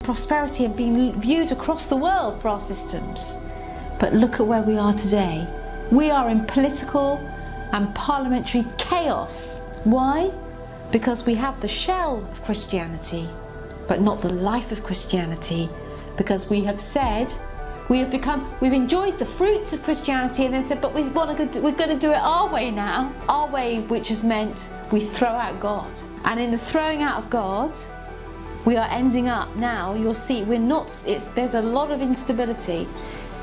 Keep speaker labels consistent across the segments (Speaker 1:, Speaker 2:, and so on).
Speaker 1: prosperity and being viewed across the world for our systems. But look at where we are today. We are in political and parliamentary chaos. Why? Because we have the shell of Christianity, but not the life of Christianity. Because we have said, we've enjoyed the fruits of Christianity and then said, but we're going to do it our way now. Our way, which has meant we throw out God. And in the throwing out of God, we are ending up now, you'll see, there's a lot of instability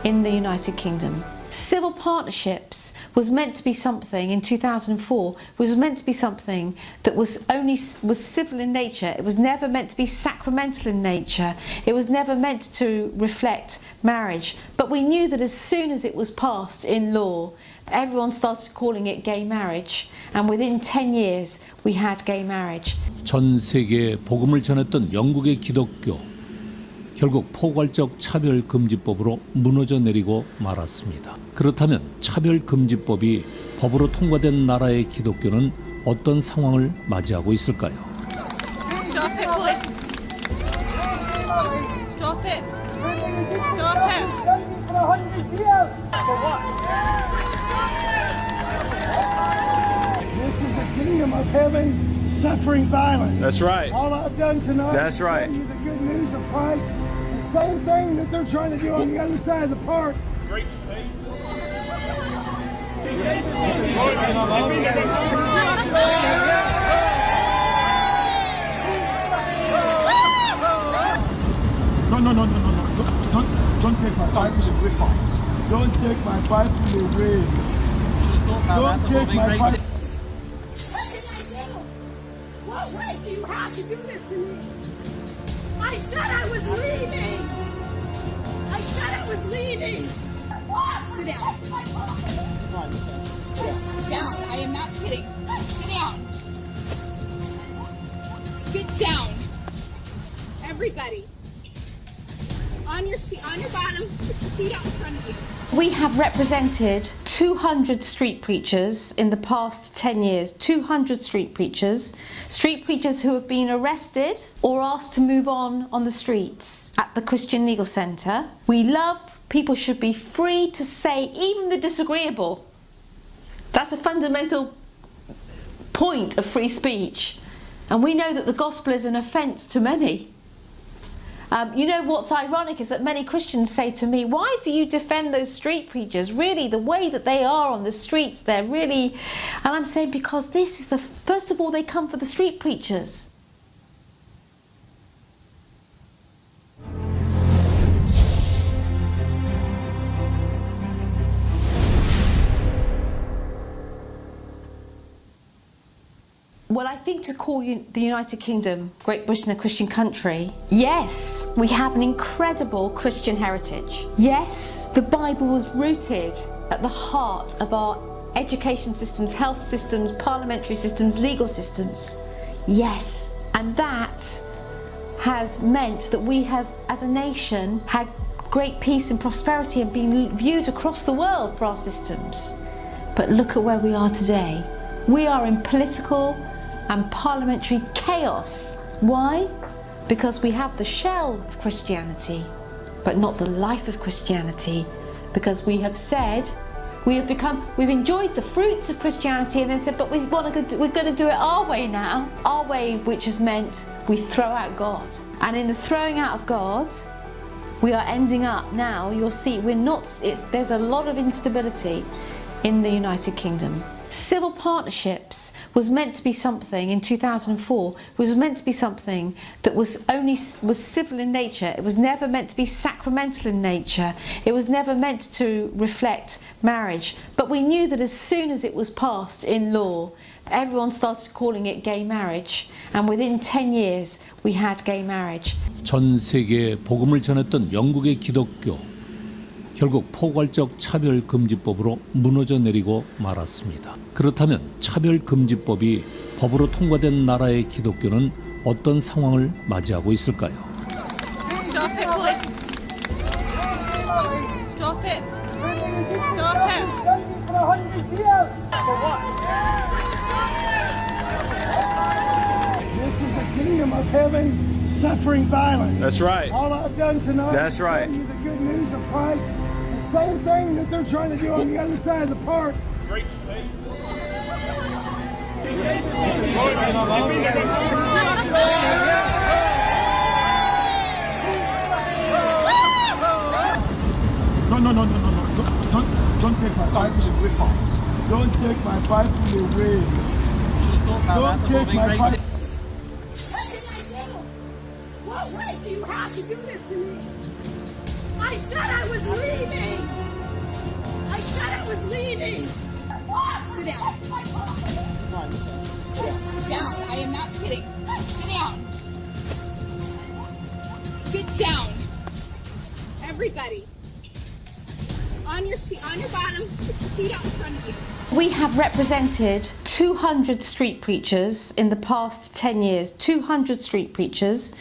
Speaker 1: in the United Kingdom. Civil partnerships was meant to be something in 2004, was meant to be something that was civil in nature. It was never meant to be sacramental in nature. It was never meant to reflect marriage. But we knew that as soon as it was passed in law, everyone started calling it gay marriage. And within 10 years, we had gay marriage.
Speaker 2: 전 세계에 복음을 전했던 영국의 기독교, 결국 포괄적 차별금지법으로 무너져 내리고 말았습니다. 그렇다면 차별금지법이 법으로 통과된 나라의 기독교는 어떤 상황을 맞이하고 있을까요?
Speaker 3: Stop it, Cliff. Stop it. Stop it.
Speaker 4: This is the kingdom of heaven suffering violence.
Speaker 5: That's right.
Speaker 4: All I've done tonight
Speaker 5: That's
Speaker 4: is
Speaker 5: right.
Speaker 4: tell you the good news of Christ. The same thing that they're trying to do on the other side of the park. No. Don't take my Bible to read. Don't take my Bible to read. Don't take my Bible.
Speaker 6: What did I do? What way do you have to do this to me? I said I was leaving. I said I was leaving.
Speaker 7: Sit down. Sit down. I am not kidding. Sit down. Sit down. Everybody. On your bottom, put your feet out in front of you.
Speaker 1: We have represented 200 street preachers in the past 10 years. 200 street preachers who have been arrested or asked to move on the streets at the Christian Legal Centre. We love people should be free to say even the disagreeable. That's a fundamental point of free speech. And we know that the gospel is an offence to many. You know what's ironic is that many Christians say to me, why do you defend those street preachers? Really, the way that they are on the streets, they're really... And I'm saying because this is first of all, they come for the street preachers. Well, I think to call the United Kingdom, Great Britain, a Christian country, yes, we have an incredible Christian heritage. Yes, the Bible was rooted at the heart of our education systems, health systems, parliamentary systems, legal systems. Yes, and that has meant that we have, as a nation, had great peace and prosperity and been viewed across the world for our systems. But look at where we are today. We are in political and parliamentary chaos. Why? Because we have the shell of Christianity, but not the life of Christianity. Because we have said, we've enjoyed the fruits of Christianity and then said, but we're going to do it our way now. Our way, which has meant we throw out God. And in the throwing out of God, we are ending up now, you'll see, there's a lot of instability in the United Kingdom. Civil partnerships was meant to be something in 2004, was meant to be something that was civil in nature. It was never meant to be sacramental in nature. It was never meant to reflect marriage. But we knew that as soon as it was passed in law, everyone started calling it gay marriage. And within 10 years, we had gay marriage.
Speaker 2: 전 세계에 복음을 전했던 영국의 기독교, 결국 포괄적 차별금지법으로 무너져 내리고 말았습니다. 그렇다면 차별금지법이 법으로 통과된 나라의 기독교는 어떤 상황을 맞이하고 있을까요?
Speaker 3: Stop it, Cliff. Stop it. Stop it.
Speaker 4: This is the kingdom of heaven suffering violence.
Speaker 5: That's right.
Speaker 4: All I've done tonight
Speaker 5: That's
Speaker 4: is
Speaker 5: right.
Speaker 4: tell you the good news of Christ. The same thing that they're trying to do on the other side of the park. No. Don't take my Bible away. Don't take my Bible away. Don't take my Bible.
Speaker 6: What did I do? What way do you have to do this to me? I said I was leaving. I said I was leaving.
Speaker 7: Sit down. Sit down. I am not kidding. Sit down. Sit down. Everybody. On your seat, on your bottom, put your feet out in front of you.
Speaker 1: We have represented 200 street preachers in the past 10 years. 200 street preachers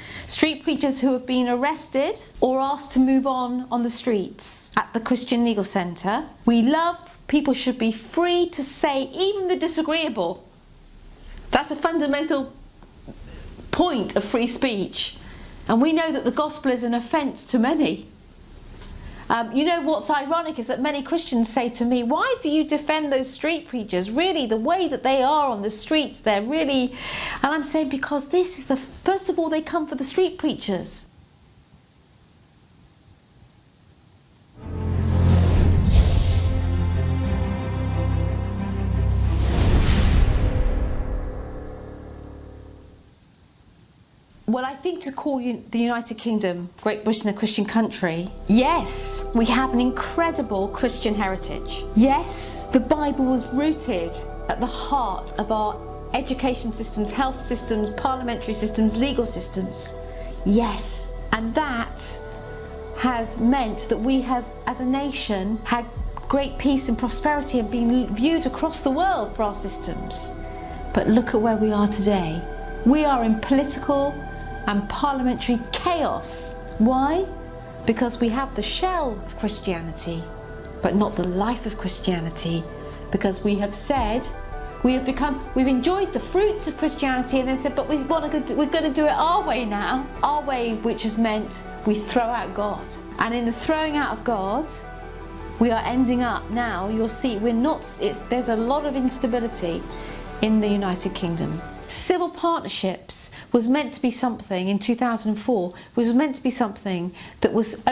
Speaker 1: who have been arrested or asked to move on the streets at the Christian Legal Centre. We love people should be free to say even the disagreeable. That's a fundamental point of free speech. And we know that the gospel is an offence to many. You know what's ironic is that many Christians say to me, why do you defend those street preachers? Really, the way that they are on the streets, they're really... And I'm saying because this is first of all, they come for the street preachers. Well, I think to call the United Kingdom, Great Britain, a Christian country, yes, we have an incredible Christian heritage. Yes, the Bible was rooted at the heart of our education systems, health systems, parliamentary systems, legal systems. Yes, and that has meant that we have, as a nation, had great peace and prosperity and been viewed across the world for our systems. But look at where we are today. We are in political and parliamentary chaos. Why? Because we have the shell of Christianity, but not the life of Christianity. Because we have said, we've enjoyed the fruits of Christianity and then said, but we're going to do it our way now. Our way, which has meant we throw out God. And in the throwing out of God, we are ending up now, you'll see, there's a lot of instability in the United Kingdom. Civil partnerships was meant to be something in 2004, was meant to be something that was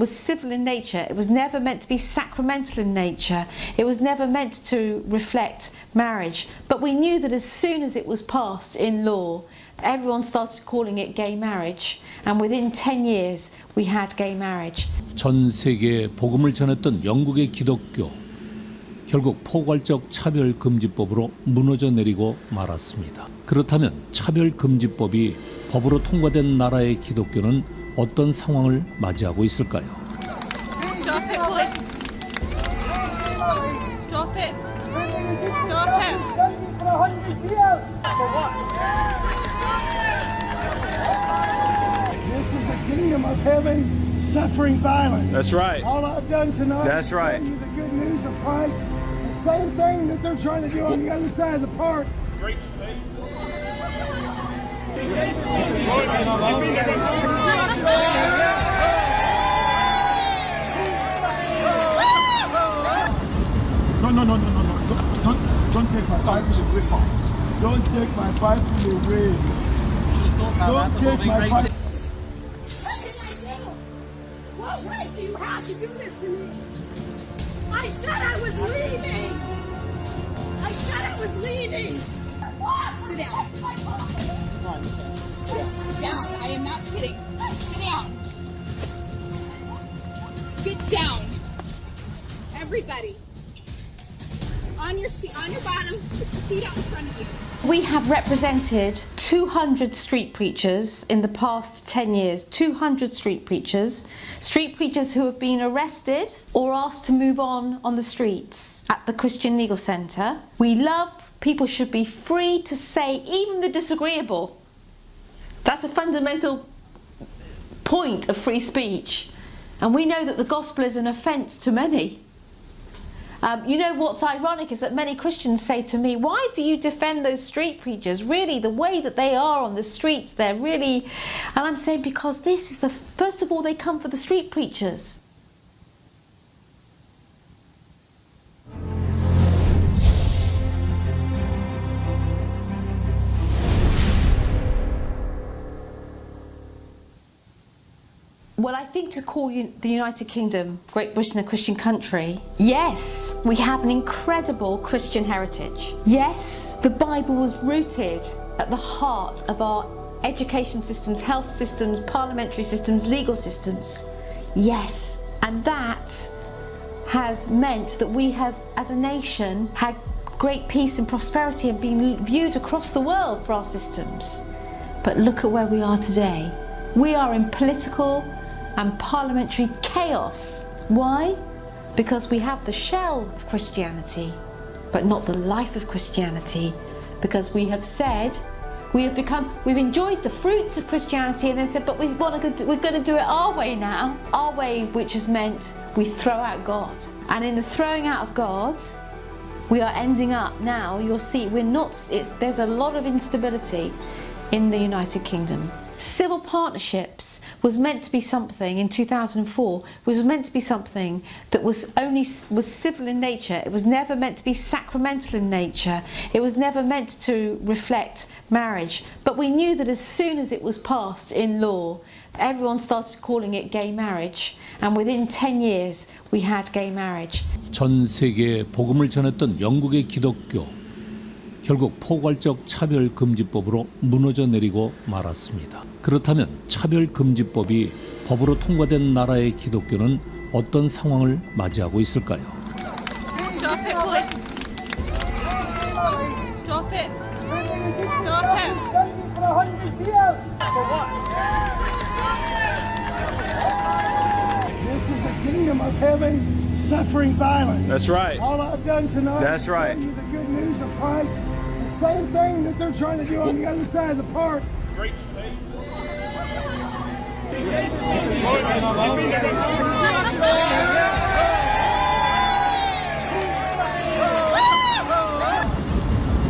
Speaker 1: civil in nature. It was never meant to be sacramental in nature. It was never meant to reflect marriage. But we knew that as soon as it was passed in law, everyone started calling it gay marriage. And within 10 years, we had gay marriage.
Speaker 2: 전 세계에 복음을 전했던 영국의 기독교. 결국 포괄적 차별금지법으로 무너져 내리고 말았습니다. 그렇다면 차별금지법이 법으로 통과된 나라의 기독교는 어떤 상황을 맞이하고 있을까요?
Speaker 3: Stop it, Cliff. Stop it. Stop it.
Speaker 4: This is the kingdom of heaven, suffering violence.
Speaker 5: That's right.
Speaker 4: All I've done tonight
Speaker 5: That's
Speaker 4: is
Speaker 5: right.
Speaker 4: tell you the good news of Christ. The same thing that they're trying to do on the other side of the park. No. Don't take my Bible away. Don't take my Bible away. Don't take my Bible.
Speaker 6: What did I do? What way do you have to do this to me? I said I was leaving. I said I was leaving.
Speaker 7: Sit down. Sit down. I am not kidding. Sit down. Sit down. Everybody. On your seat, on your bottom, put your feet out in front of you.
Speaker 1: We have represented 200 street preachers in the past 10 years. 200 street preachers who have been arrested or asked to move on the streets at the Christian Legal Centre. We love people should be free to say even the disagreeable. That's a fundamental point of free speech. And we know that the gospel is an offence to many. You know what's ironic is that many Christians say to me, why do you defend those street preachers? Really, the way that they are on the streets, they're really... And I'm saying because this is first of all, they come for the street preachers. Well, I think to call the United Kingdom, Great Britain, a Christian country, yes, we have an incredible Christian heritage. Yes, the Bible was rooted at the heart of our education systems, health systems, parliamentary systems, legal systems. Yes, and that has meant that we have, as a nation, had great peace and prosperity and been viewed across the world for our systems. But look at where we are today. We are in political and parliamentary chaos. Why? Because we have the shell of Christianity, but not the life of Christianity. Because we have said, we've enjoyed the fruits of Christianity and then said, but we're going to do it our way now. Our way, which has meant we throw out God. And in the throwing out of God, we are ending up now, you'll see, there's a lot of instability in the United Kingdom. Civil partnerships was meant to be something in 2004, was meant to be something that was civil in nature. It was never meant to be sacramental in nature. It was never meant to reflect marriage. But we knew that as soon as it was passed in law, everyone started calling it gay marriage. And within 10 years, we had gay marriage.
Speaker 2: 전 세계에 복음을 전했던 영국의 기독교. 결국 포괄적 차별금지법으로 무너져 내리고 말았습니다. 그렇다면 차별금지법이 법으로 통과된 나라의 기독교는 어떤 상황을 맞이하고 있을까요?
Speaker 3: Stop it, please. Stop it. Stop it.
Speaker 4: This is the kingdom of heaven suffering violence.
Speaker 5: That's right.
Speaker 4: All I've done tonight
Speaker 5: That's
Speaker 4: is
Speaker 5: right.
Speaker 4: tell you the good news of Christ. The same thing that they're trying to do on the other side of the park.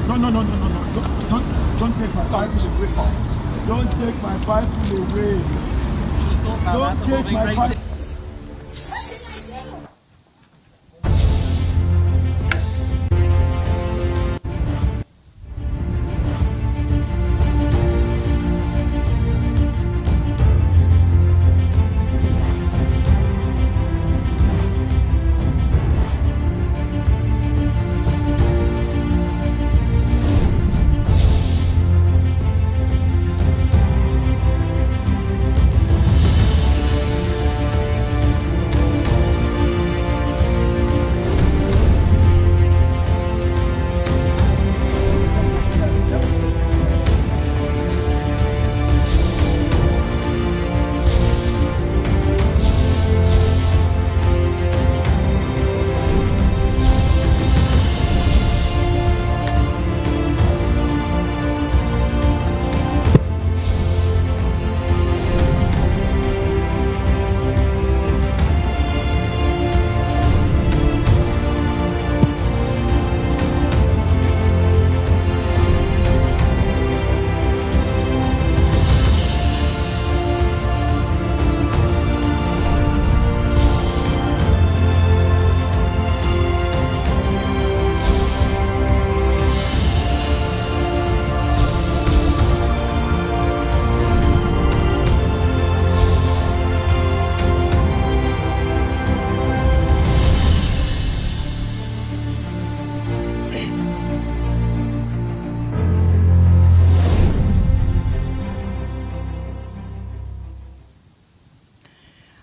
Speaker 4: No. Don't take my Bible away. Don't take my Bible away. Don't take my Bible.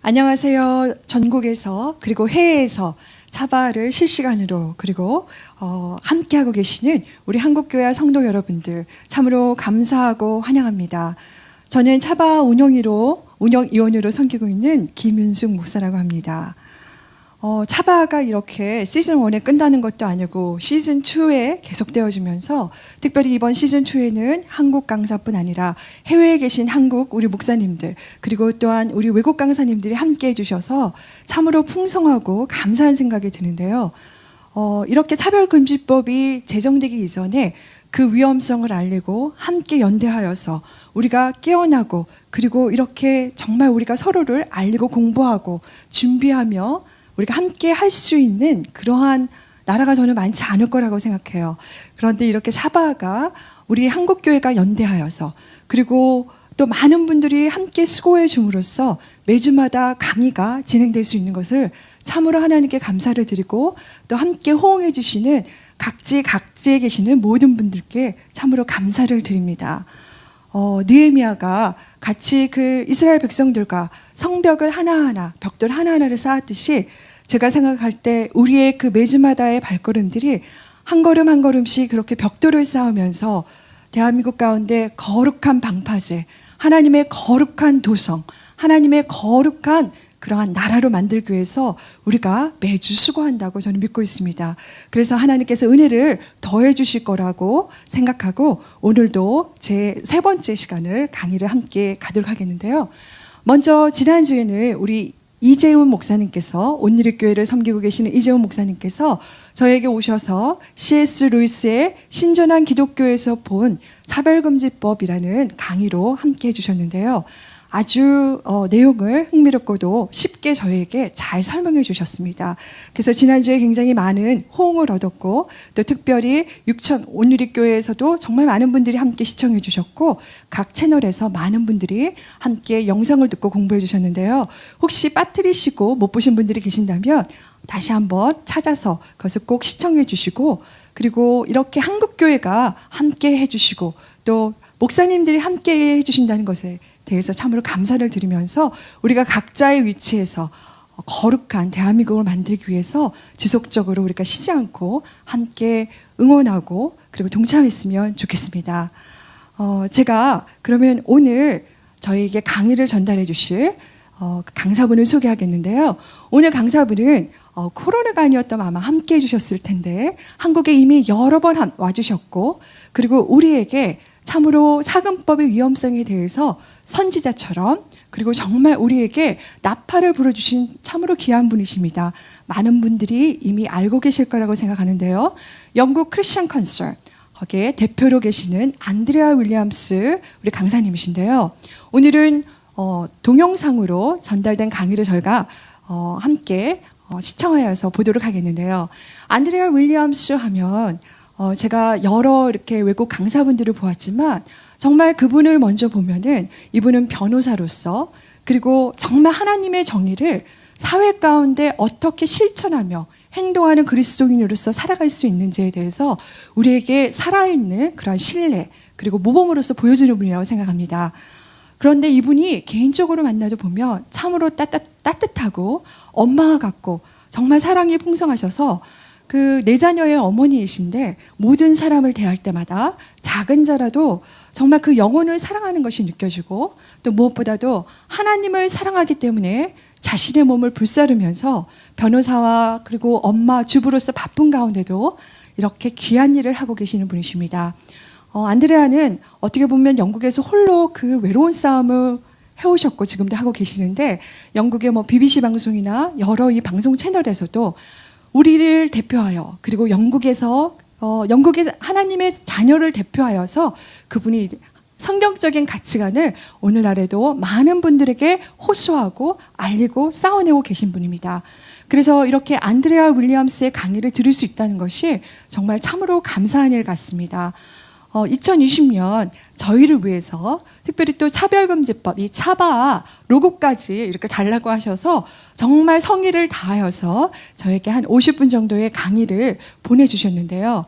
Speaker 8: 안녕하세요. 전국에서 그리고 해외에서 차바를 실시간으로 그리고 함께하고 계시는 우리 한국교회 성도 여러분들 참으로 감사하고 환영합니다. 저는 차바 운영위원으로 섬기고 있는 김윤숙 목사라고 합니다. 차바가 이렇게 시즌 1에 끝나는 것도 아니고 시즌 2에 계속되어지면서 특별히 이번 시즌 2에는 한국 강사뿐 아니라 해외에 계신 한국 우리 목사님들 그리고 또한 우리 외국 강사님들이 함께 해주셔서 참으로 풍성하고 감사한 생각이 드는데요. 이렇게 차별금지법이 제정되기 이전에 그 위험성을 알리고 함께 연대하여서 우리가 깨어나고 그리고 이렇게 정말 우리가 서로를 알리고 공부하고 준비하며 우리가 함께 할 수 있는 그러한 나라가 저는 많지 않을 거라고 생각해요. 그런데 이렇게 사바가 우리 한국교회가 연대하여서 그리고 또 많은 분들이 함께 수고해 줌으로써 매주마다 강의가 진행될 수 있는 것을 참으로 하나님께 감사를 드리고 또 함께 호응해 주시는 각지에 계시는 모든 분들께 참으로 감사를 드립니다. 느헤미야가 같이 그 이스라엘 백성들과 성벽을 하나하나 벽돌 하나하나를 쌓았듯이 제가 생각할 때 우리의 그 매주마다의 발걸음들이 한 걸음 한 걸음씩 그렇게 벽돌을 쌓으면서 대한민국 가운데 거룩한 방파제, 하나님의 거룩한 도성, 하나님의 거룩한 그러한 나라로 만들기 위해서 우리가 매주 수고한다고 저는 믿고 있습니다. 그래서 하나님께서 은혜를 더해 주실 거라고 생각하고 오늘도 제 3번째 시간을 강의를 함께 가도록 하겠는데요. 먼저 지난주에는 우리 이재훈 목사님께서 온누리교회를 섬기고 계시는 이재훈 목사님께서 저에게 오셔서 C.S. 루이스의 신전한 기독교에서 본 차별금지법이라는 강의로 함께 해주셨는데요. 아주 내용을 흥미롭고도 쉽게 저에게 잘 설명해 주셨습니다. 그래서 지난주에 굉장히 많은 호응을 얻었고 또 특별히 온누리교회에서도 정말 많은 분들이 함께 시청해 주셨고 각 채널에서 많은 분들이 함께 영상을 듣고 공부해 주셨는데요. 혹시 빠뜨리시고 못 보신 분들이 계신다면 다시 한번 찾아서 그것을 꼭 시청해 주시고 그리고 이렇게 한국교회가 함께 해주시고 또 목사님들이 함께 해주신다는 것에 대해서 참으로 감사를 드리면서 우리가 각자의 위치에서 거룩한 대한민국을 만들기 위해서 지속적으로 우리가 쉬지 않고 함께 응원하고 그리고 동참했으면 좋겠습니다. 제가 그러면 오늘 저희에게 강의를 전달해 주실 강사분을 소개하겠는데요. 오늘 강사분은 코로나가 아니었다면 아마 함께 해주셨을 텐데 한국에 이미 여러 번 와주셨고 그리고 우리에게 참으로 사금법의 위험성에 대해서 선지자처럼 그리고 정말 우리에게 나팔을 불어주신 참으로 귀한 분이십니다. 많은 분들이 이미 알고 계실 거라고 생각하는데요. 영국 크리스천컨선 거기에 대표로 계시는 안드레아 윌리엄스 우리 강사님이신데요. 오늘은 동영상으로 전달된 강의를 저희가 함께 시청하여서 보도록 하겠는데요. 안드레아 윌리엄스 하면 제가 여러 이렇게 외국 강사분들을 보았지만 정말 그분을 먼저 보면은 이분은 변호사로서 그리고 정말 하나님의 정의를 사회 가운데 어떻게 실천하며 행동하는 그리스도인으로서 살아갈 수 있는지에 대해서 우리에게 살아있는 그런 신뢰 그리고 모범으로서 보여주는 분이라고 생각합니다. 그런데 이분이 개인적으로 만나도 보면 참으로 따뜻하고 엄마와 같고 정말 사랑이 풍성하셔서 그 네 자녀의 어머니이신데 모든 사람을 대할 때마다 작은 자라도 정말 그 영혼을 사랑하는 것이 느껴지고 또 무엇보다도 하나님을 사랑하기 때문에 자신의 몸을 불사르면서 변호사와 그리고 엄마, 주부로서 바쁜 가운데도 이렇게 귀한 일을 하고 계시는 분이십니다. 안드레아는 어떻게 보면 영국에서 홀로 그 외로운 싸움을 해오셨고 지금도 하고 계시는데 영국의 BBC 방송이나 여러 이 방송 채널에서도 우리를 대표하여 그리고 영국의 하나님의 자녀를 대표하여서 그분이 성경적인 가치관을 오늘날에도 많은 분들에게 호소하고 알리고 쌓아내고 계신 분입니다. 그래서 이렇게 안드레아 윌리엄스의 강의를 들을 수 있다는 것이 정말 참으로 감사한 일 같습니다. 2020년 저희를 위해서 특별히 또 차별금지법, 이 차바 로고까지 이렇게 달라고 하셔서 정말 성의를 다하여서 저에게 한 50분 정도의 강의를 보내주셨는데요.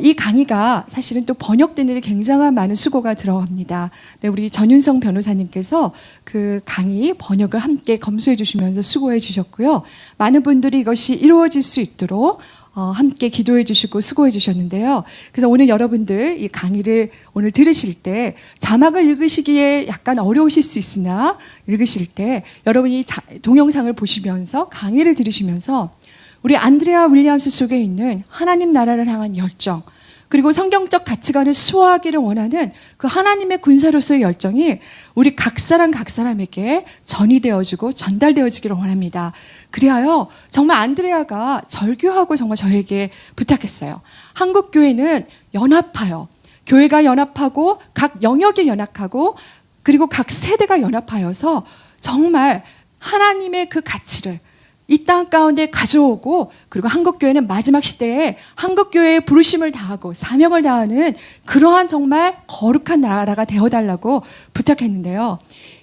Speaker 8: 이 강의가 사실은 또 번역되는 데 굉장한 많은 수고가 들어갑니다. 네, 우리 전윤성 변호사님께서 그 강의 번역을 함께 검수해 주시면서 수고해 주셨고요. 많은 분들이 이것이 이루어질 수 있도록 함께 기도해 주시고 수고해 주셨는데요. 그래서 오늘 여러분들 이 강의를 오늘 들으실 때 자막을 읽으시기에 약간 어려우실 수 있으나 읽으실 때 여러분이 동영상을 보시면서 강의를 들으시면서 우리 안드레아 윌리엄스 속에 있는 하나님 나라를 향한 열정 그리고 성경적 가치관을 수호하기를 원하는 그 하나님의 군사로서의 열정이 우리 각 사람에게 전이되어지고 전달되어지기를 원합니다. 그리하여 정말 안드레아가 절규하고 정말 저에게 부탁했어요. 한국교회는 연합하여, 교회가 연합하고 각 영역이 연합하고 그리고 각 세대가 연합하여서 정말 하나님의 그 가치를 이 땅 가운데 가져오고 그리고 한국교회는 마지막 시대에 한국교회의 부르심을 다하고 사명을 다하는 그러한 정말 거룩한 나라가 되어달라고 부탁했는데요.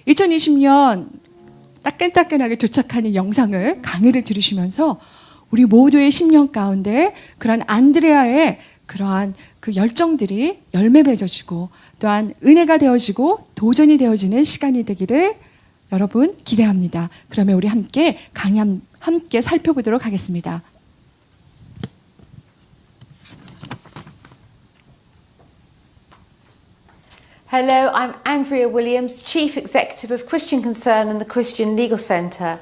Speaker 8: 2020년 따끈따끈하게 도착하는 영상을 강의를 들으시면서 우리 모두의 10년 가운데 그러한 안드레아의 그러한 그 열정들이 열매 맺어지고 또한 은혜가 되어지고 도전이 되어지는 시간이 되기를 여러분 기대합니다. 그러면 우리 함께 강의 함께 살펴보도록 하겠습니다.
Speaker 1: Hello, I'm Andrea Williams, Chief Executive of Christi천컨선 and the Christian Legal Centre.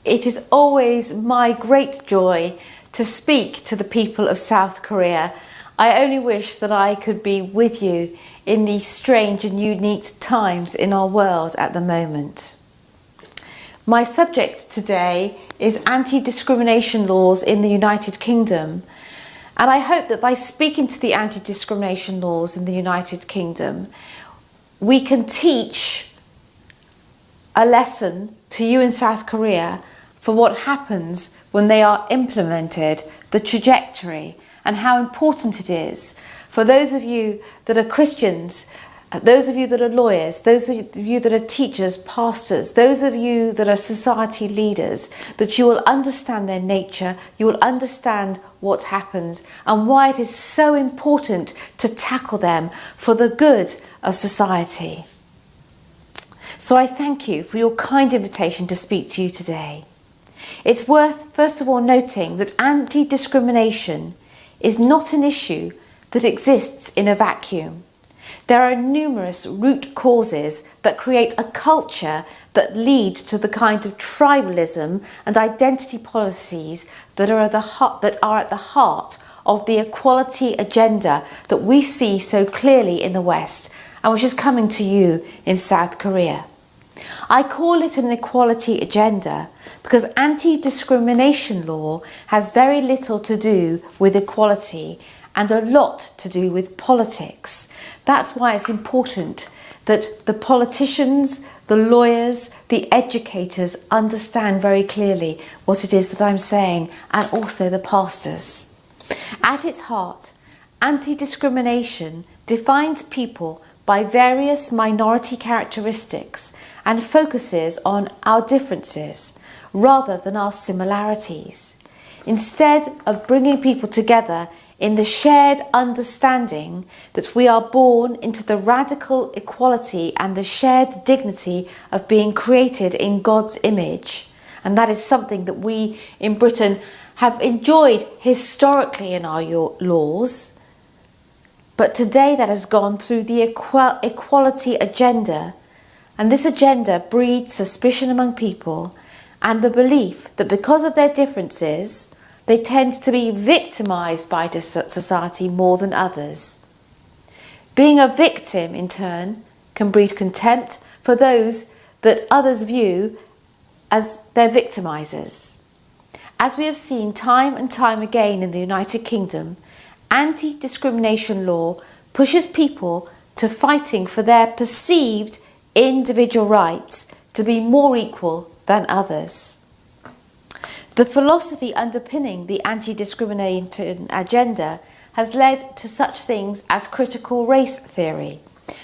Speaker 1: It is always my great joy to speak to the people of South Korea. I only wish that I could be with you in these strange and unique times in our world at the moment. My subject today is anti-discrimination laws in the United Kingdom. And I hope that by speaking to the anti-discrimination laws in the United Kingdom, we can teach a lesson to you in South Korea for what happens when they are implemented, the trajectory, and how important it is for those of you that are Christians, those of you that are lawyers, those of you that are teachers, pastors, those of you that are society leaders, that you will understand their nature, you will understand what happens and why it is so important to tackle them for the good of society. So I thank you for your kind invitation to speak to you today. It's worth, first of all, noting that anti-discrimination is not an issue that exists in a vacuum. There are numerous root causes that create a culture that lead to the kind of tribalism and identity policies that are at the heart of the equality agenda that we see so clearly in the West and which is coming to you in South Korea. I call it an equality agenda because anti-discrimination law has very little to do with equality and a lot to do with politics. That's why it's important that the politicians, the lawyers, the educators understand very clearly what it is that I'm saying, and also the pastors. At its heart, anti-discrimination defines people by various minority characteristics and focuses on our differences rather than our similarities. Instead of bringing people together in the shared understanding that we are born into the radical equality and the shared dignity of being created in God's image. And that is something that we in Britain have enjoyed historically in our laws. But today that has gone through the equality agenda. And this agenda breeds suspicion among people and the belief that because of their differences, they tend to be victimised by this society more than others. Being a victim, in turn, can breed contempt for those that others view as their victimisers. As we have seen time and time again in the United Kingdom, anti-discrimination law pushes people to fighting for their perceived individual rights to be more equal than others. The philosophy underpinning the anti-discrimination agenda has led to such things as critical race theory,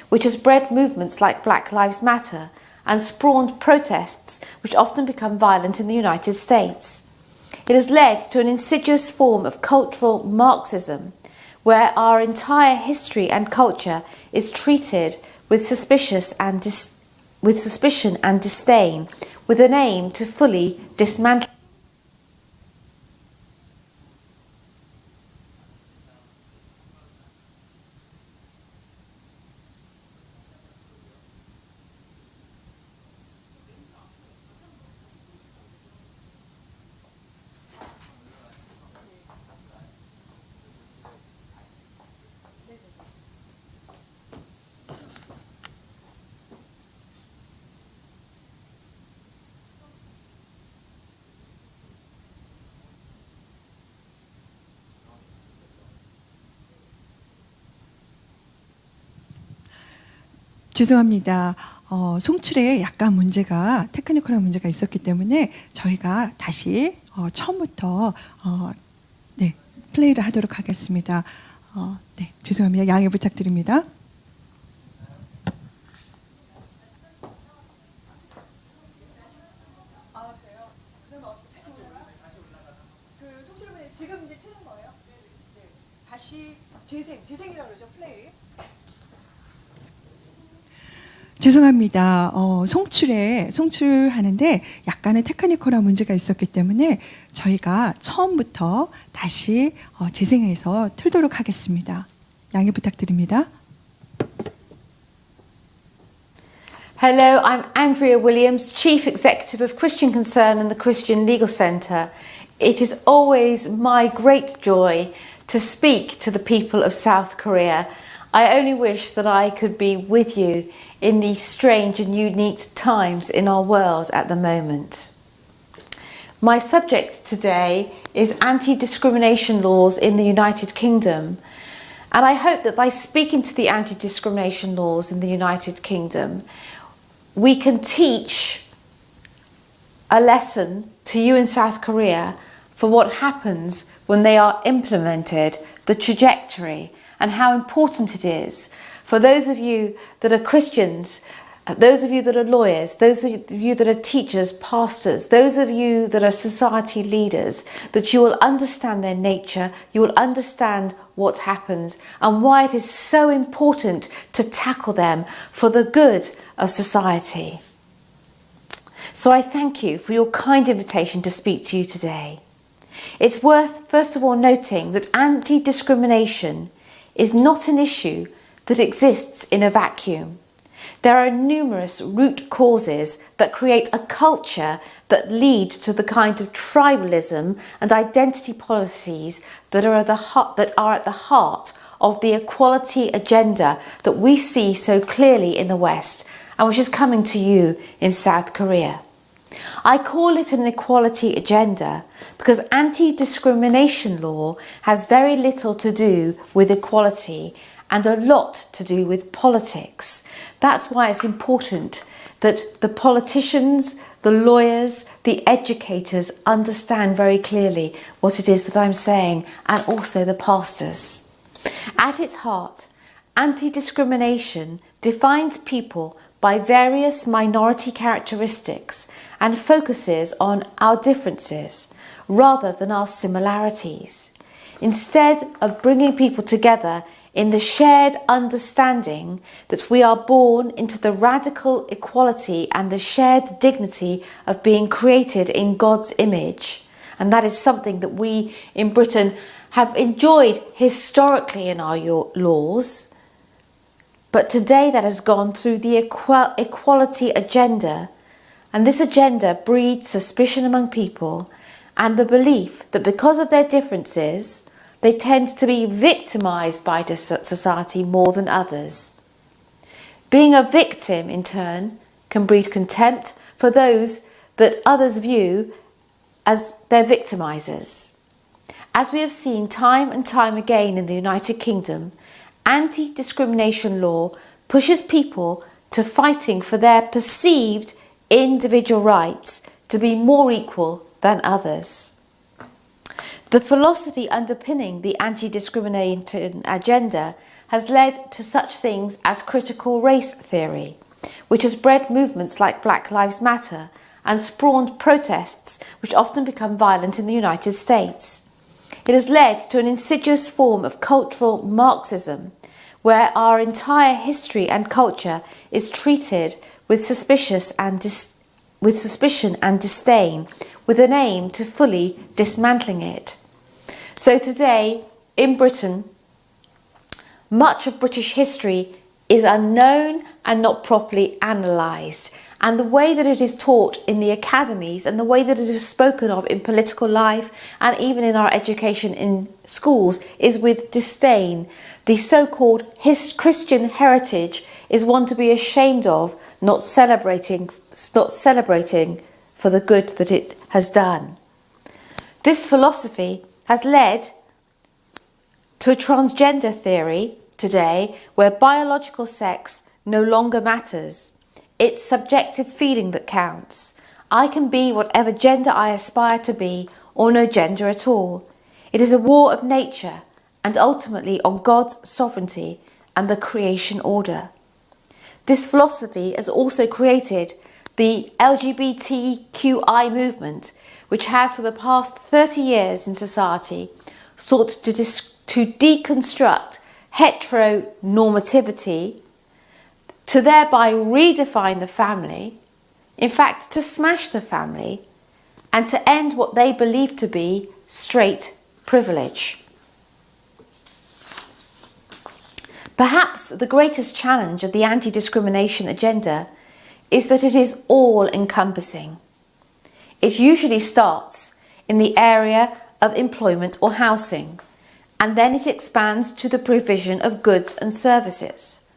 Speaker 1: which has bred movements like Black Lives Matter and spawned protests which often become violent in the United States. It has led to an insidious form of cultural Marxism, where our entire history and culture is treated with suspicion and disdain, with an aim to fully dismantle.
Speaker 8: 죄송합니다. 송출에 약간 문제가 테크니컬한 문제가 있었기 때문에 저희가 다시 처음부터 네, 플레이를 하도록 하겠습니다. 네, 죄송합니다. 양해 부탁드립니다. 지금 이제 틀은 거예요? 네. 다시 재생이라고 그러죠, 플레이. 죄송합니다. 송출하는데 약간의 테크니컬한 문제가 있었기 때문에 저희가 처음부터 다시 재생해서 틀도록 하겠습니다. 양해 부탁드립니다.
Speaker 1: Hello, I'm Andrea Williams, Chief Executive of Christi천컨선 and the Christian Legal Centre. It is always my great joy to speak to the people of South Korea. I only wish that I could be with you in these strange and unique times in our world at the moment. My subject today is anti-discrimination laws in the United Kingdom. And I hope that by speaking to the anti-discrimination laws in the United Kingdom, we can teach a lesson to you in South Korea for what happens when they are implemented, the trajectory, and how important it is for those of you that are Christians, those of you that are lawyers, those of you that are teachers, pastors, those of you that are society leaders, that you will understand their nature, you will understand what happens and why it is so important to tackle them for the good of society. So I thank you for your kind invitation to speak to you today. It's worth, first of all, noting that anti-discrimination is not an issue that exists in a vacuum. There are numerous root causes that create a culture that lead to the kind of tribalism and identity policies that are at the heart of the equality agenda that we see so clearly in the West and which is coming to you in South Korea. I call it an equality agenda because anti-discrimination law has very little to do with equality and a lot to do with politics. That's why it's important that the politicians, the lawyers, the educators understand very clearly what it is that I'm saying, and also the pastors. At its heart, anti-discrimination defines people by various minority characteristics and focuses on our differences rather than our similarities. Instead of bringing people together in the shared understanding that we are born into the radical equality and the shared dignity of being created in God's image, and that is something that we in Britain have enjoyed historically in our laws, but today that has gone through the equality agenda, and this agenda breeds suspicion among people and the belief that because of their differences, they tend to be victimised by society more than others. Being a victim, in turn, can breed contempt for those that others view as their victimisers. As we have seen time and time again in the United Kingdom, anti-discrimination law pushes people to fighting for their perceived individual rights to be more equal than others. The philosophy underpinning the anti-discrimination agenda has led to such things as critical race theory, which has bred movements like Black Lives Matter and spawned protests which often become violent in the United States. It has led to an insidious form of cultural Marxism, where our entire history and culture is treated with suspicion and disdain, with an aim to fully dismantling it. So today, in Britain, much of British history is unknown and not properly analysed, and the way that it is taught in the academies and the way that it is spoken of in political life and even in our education in schools is with disdain. The so-called Christian heritage is one to be ashamed of, not celebrating for the good that it has done. This philosophy has led to a transgender theory today where biological sex no longer matters. It's subjective feeling that counts. I can be whatever gender I aspire to be, or no gender at all. It is a war of nature and ultimately on God's sovereignty and the creation order. This philosophy has also created the LGBTQI movement, which has for the past 30 years in society sought to deconstruct heteronormativity, to thereby redefine the family, in fact to smash the family, and to end what they believe to be straight privilege. Perhaps the greatest challenge of the anti-discrimination agenda is that it is all-encompassing. It usually starts in the area of employment or housing, and then it expands to the provision of goods and services.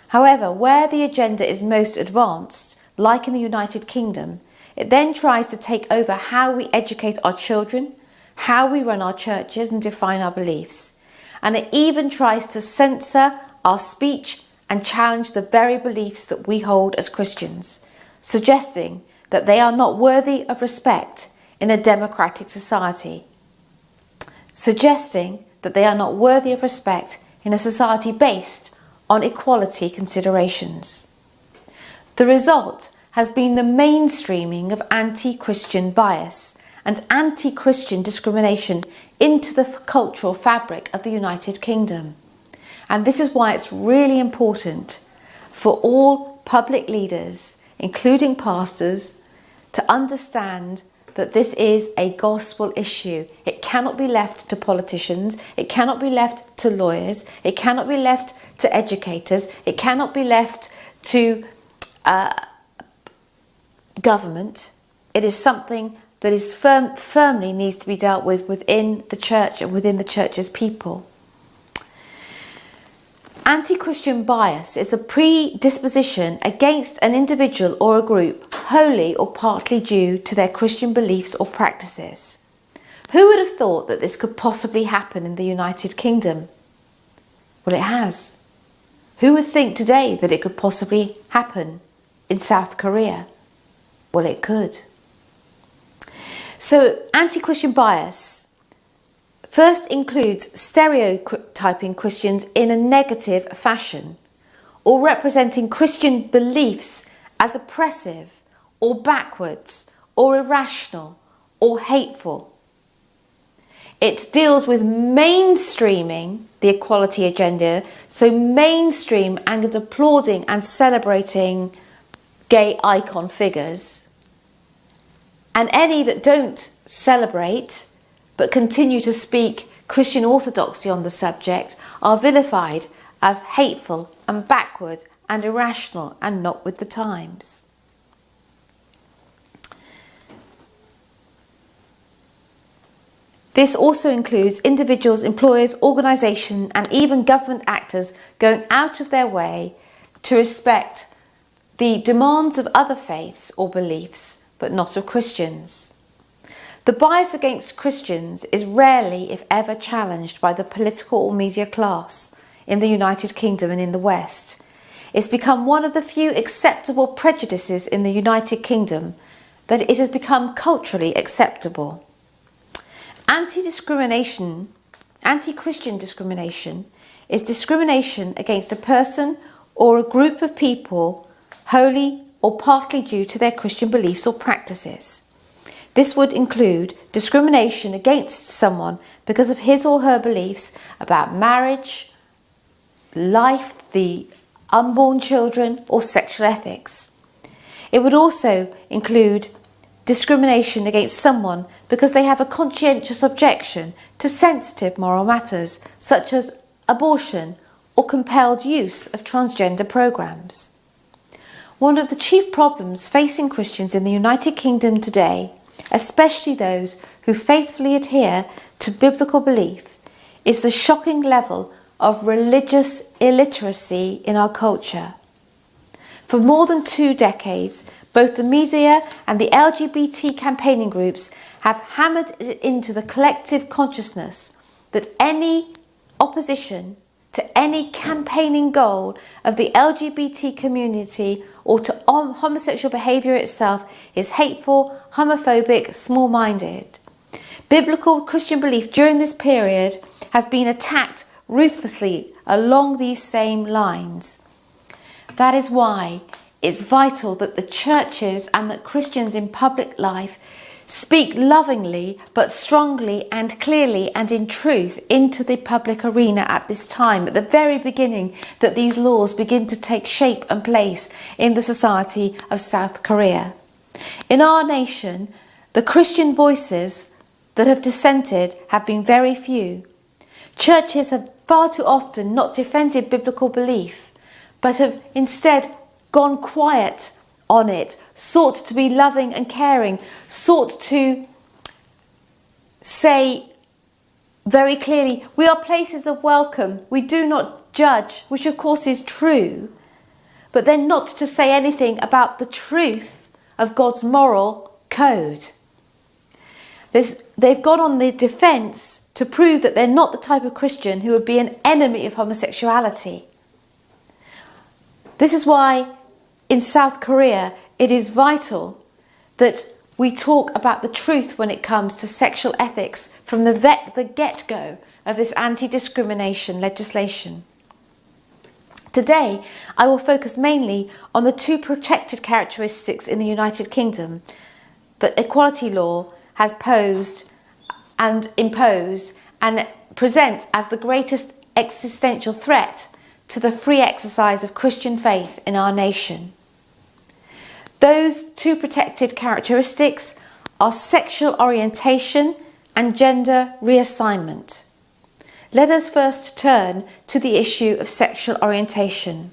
Speaker 1: However, where the agenda is most advanced, like in the United Kingdom, it then tries to take over how we educate our children, how we run our churches and define our beliefs. And it even tries to censor our speech and challenge the very beliefs that we hold as Christians, suggesting that they are not worthy of respect in a democratic society. Suggesting that they are not worthy of respect in a society based on equality considerations. The result has been the mainstreaming of anti-Christian bias and anti-Christian discrimination into the cultural fabric of the United Kingdom. And this is why it's really important for all public leaders, including pastors, to understand that this is a gospel issue. It cannot be left to politicians, it cannot be left to lawyers, it cannot be left to educators, it cannot be left to government. It is something that is firmly needs to be dealt with within the church and within the church's people. Anti-Christian bias is a predisposition against an individual or a group, wholly or partly due to their Christian beliefs or practices. Who would have thought that this could possibly happen in the United Kingdom? Well, it has. Who would think today that it could possibly happen in South Korea? Well, it could. So, anti-Christian bias first includes stereotyping Christians in a negative fashion, or representing Christian beliefs as oppressive, or backwards, or irrational, or hateful. It deals with mainstreaming the equality agenda, so mainstream and applauding and celebrating gay icon figures, and any that don't celebrate but continue to speak Christian orthodoxy on the subject are vilified as hateful and backward and irrational and not with the times. This also includes individuals, employers, organisations and even government actors going out of their way to respect the demands of other faiths or beliefs, but not of Christians. The bias against Christians is rarely, if ever, challenged by the political or media class in the United Kingdom and in the West. It's become one of the few acceptable prejudices in the United Kingdom that it has become culturally acceptable. Anti-Christian discrimination is discrimination against a person or a group of people wholly or partly due to their Christian beliefs or practices. This would include discrimination against someone because of his or her beliefs about marriage, life, the unborn children, or sexual ethics. It would also include discrimination against someone because they have a conscientious objection to sensitive moral matters such as abortion or compelled use of transgender programs. One of the chief problems facing Christians in the United Kingdom today, especially those who faithfully adhere to biblical belief, is the shocking level of religious illiteracy in our culture. For more than 2 decades, both the media and the LGBT campaigning groups have hammered it into the collective consciousness that any opposition to any campaigning goal of the LGBT community or to homosexual behaviour itself is hateful, homophobic, small-minded. Biblical Christian belief during this period has been attacked ruthlessly along these same lines. That is why it's vital that the churches and that Christians in public life speak lovingly but strongly and clearly and in truth into the public arena at this time, at the very beginning that these laws begin to take shape and place in the society of South Korea. In our nation, the Christian voices that have dissented have been very few. Churches have far too often not defended biblical belief, but have instead gone quiet on it, sought to be loving and caring, sought to say very clearly, we are places of welcome, we do not judge, which of course is true, but then not to say anything about the truth of God's moral code. They've gone on the defence to prove that they're not the type of Christian who would be an enemy of homosexuality. This is why in South Korea it is vital that we talk about the truth when it comes to sexual ethics from the get-go of this anti-discrimination legislation. Today, I will focus mainly on the two protected characteristics in the United Kingdom that equality law has posed and imposed and presents as the greatest existential threat to the free exercise of Christian faith in our nation. Those two protected characteristics are sexual orientation and gender reassignment. Let us first turn to the issue of sexual orientation.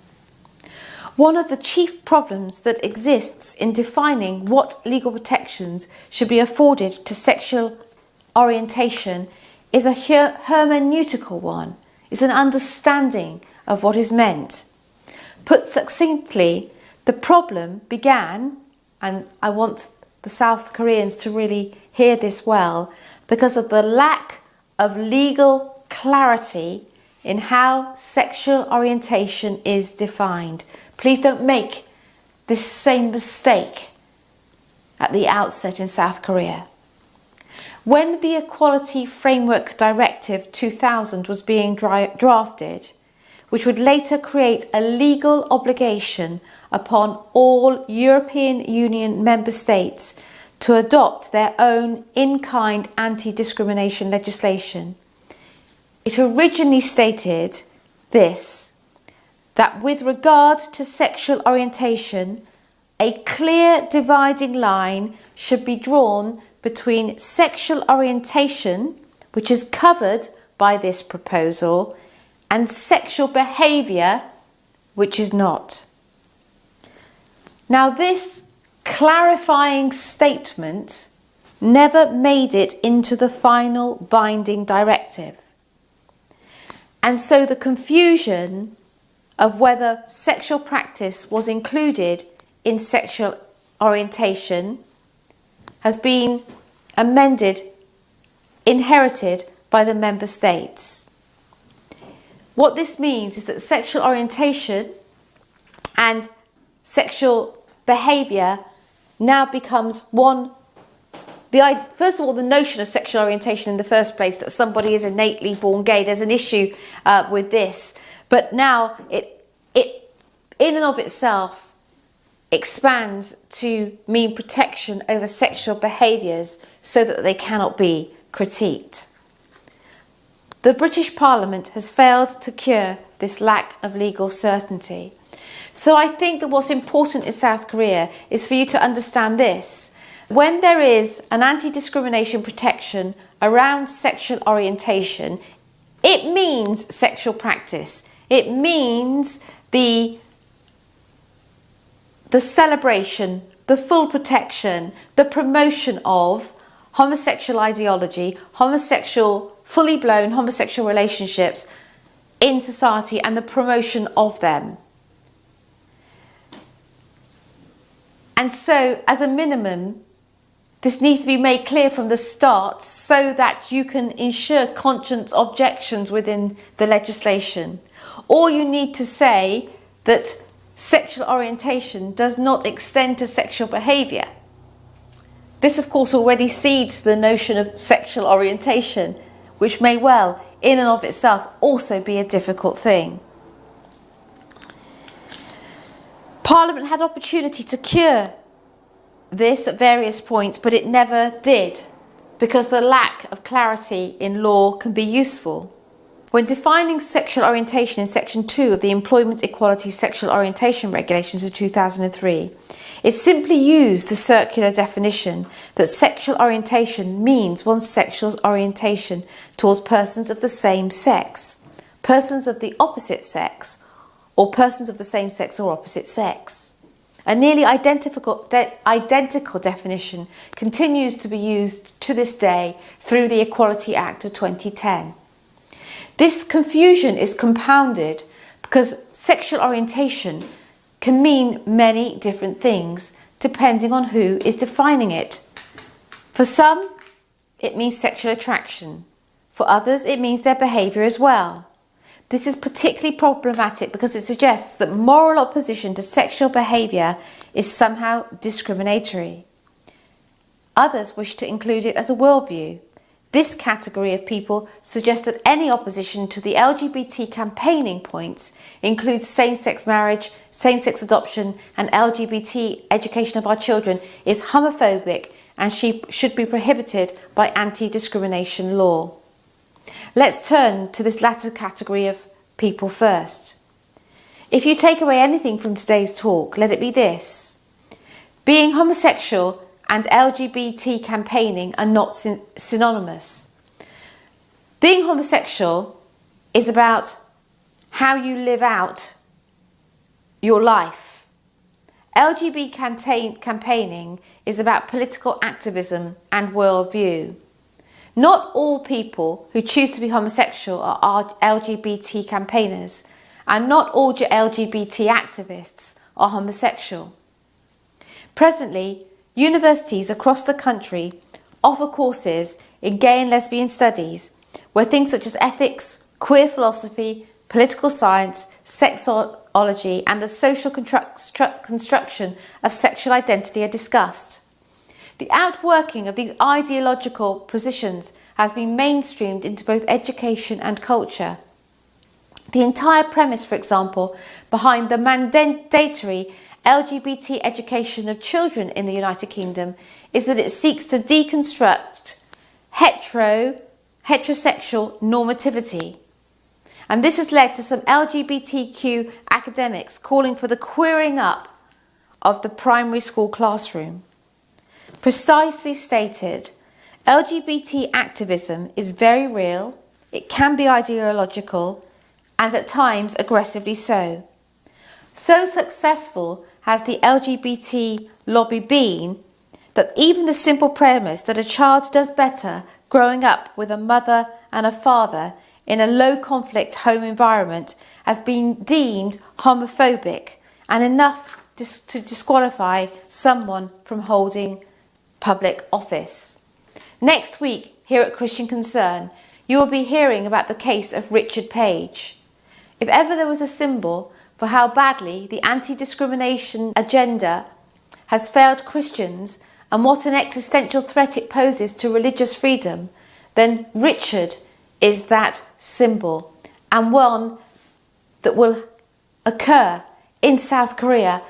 Speaker 1: One of the chief problems that exists in defining what legal protections should be afforded to sexual orientation is a hermeneutical one. It's an understanding of what is meant. Put succinctly, the problem began, and I want the South Koreans to really hear this well, because of the lack of legal clarity in how sexual orientation is defined. Please don't make this same mistake at the outset in South Korea. When the Equality Framework Directive 2000 was being drafted, which would later create a legal obligation upon all European Union member states to adopt their own in-kind anti-discrimination legislation, it originally stated this, that with regard to sexual orientation, a clear dividing line should be drawn between sexual orientation, which is covered by this proposal, and sexual behaviour, which is not. Now, this clarifying statement never made it into the final binding directive. And so the confusion of whether sexual practice was included in sexual orientation has been inherited by the member states. What this means is that sexual orientation and sexual behaviour now becomes one. First of all, the notion of sexual orientation in the first place, that somebody is innately born gay, there's an issue with this. But now it in and of itself expands to mean protection over sexual behaviours so that they cannot be critiqued. The British Parliament has failed to cure this lack of legal certainty. So I think that what's important in South Korea is for you to understand this. When there is an anti-discrimination protection around sexual orientation, it means sexual practice. It means the celebration, the full protection, the promotion of homosexual ideology, fully blown homosexual relationships in society and the promotion of them. And so, as a minimum, this needs to be made clear from the start so that you can ensure conscience objections within the legislation. Or you need to say that sexual orientation does not extend to sexual behaviour. This, of course, already cedes the notion of sexual orientation, which may well, in and of itself, also be a difficult thing. Parliament had opportunity to cure this at various points, but it never did, because the lack of clarity in law can be useful. When defining sexual orientation in Section 2 of the Employment Equality Sexual Orientation Regulations of 2003, it simply used the circular definition that sexual orientation means one's sexual orientation towards persons of the same sex, persons of the opposite sex, or persons of the same sex or opposite sex. A nearly identical definition continues to be used to this day through the Equality Act of 2010. This confusion is compounded because sexual orientation can mean many different things depending on who is defining it. For some, it means sexual attraction. For others, it means their behaviour as well. This is particularly problematic because it suggests that moral opposition to sexual behaviour is somehow discriminatory. Others wish to include it as a worldview. This category of people suggests that any opposition to the LGBT campaigning points includes same-sex marriage, same-sex adoption and LGBT education of our children is homophobic and should be prohibited by anti-discrimination law. Let's turn to this latter category of people first. If you take away anything from today's talk, let it be this. Being homosexual and LGBT campaigning are not synonymous. Being homosexual is about how you live out your life. LGBT campaigning is about political activism and worldview. Not all people who choose to be homosexual are LGBT campaigners, and not all LGBT activists are homosexual. Presently, universities across the country offer courses in gay and lesbian studies where things such as ethics, queer philosophy, political science, sexology and the social construction of sexual identity are discussed. The outworking of these ideological positions has been mainstreamed into both education and culture. The entire premise, for example, behind the mandatory LGBT education of children in the United Kingdom is that it seeks to deconstruct heterosexual normativity. And this has led to some LGBTQ academics calling for the queering up of the primary school classroom. Precisely stated, LGBT activism is very real, it can be ideological, and at times aggressively so. So successful has the LGBT lobby been that even the simple premise that a child does better growing up with a mother and a father in a low-conflict home environment has been deemed homophobic and enough to disqualify someone from holding public office. Next week, here at ChristianConson, you will be hearing about the case of Richard Page. If ever there was a symbol for how badly the anti-discrimination agenda has failed Christians and what an existential threat it poses to religious freedom, then Richard is that symbol, and one that will occur in South Korea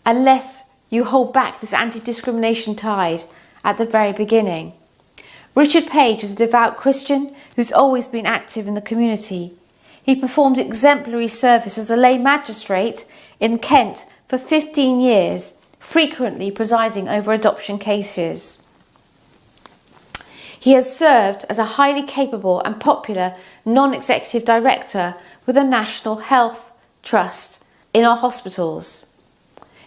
Speaker 1: unless you hold back this anti-discrimination tide at the very beginning. Richard Page is a devout Christian who's always been active in the community. He performed exemplary service as a lay magistrate in Kent for 15 years, frequently presiding over adoption cases. He has served as a highly capable and popular non-executive director with the National Health Trust in our hospitals.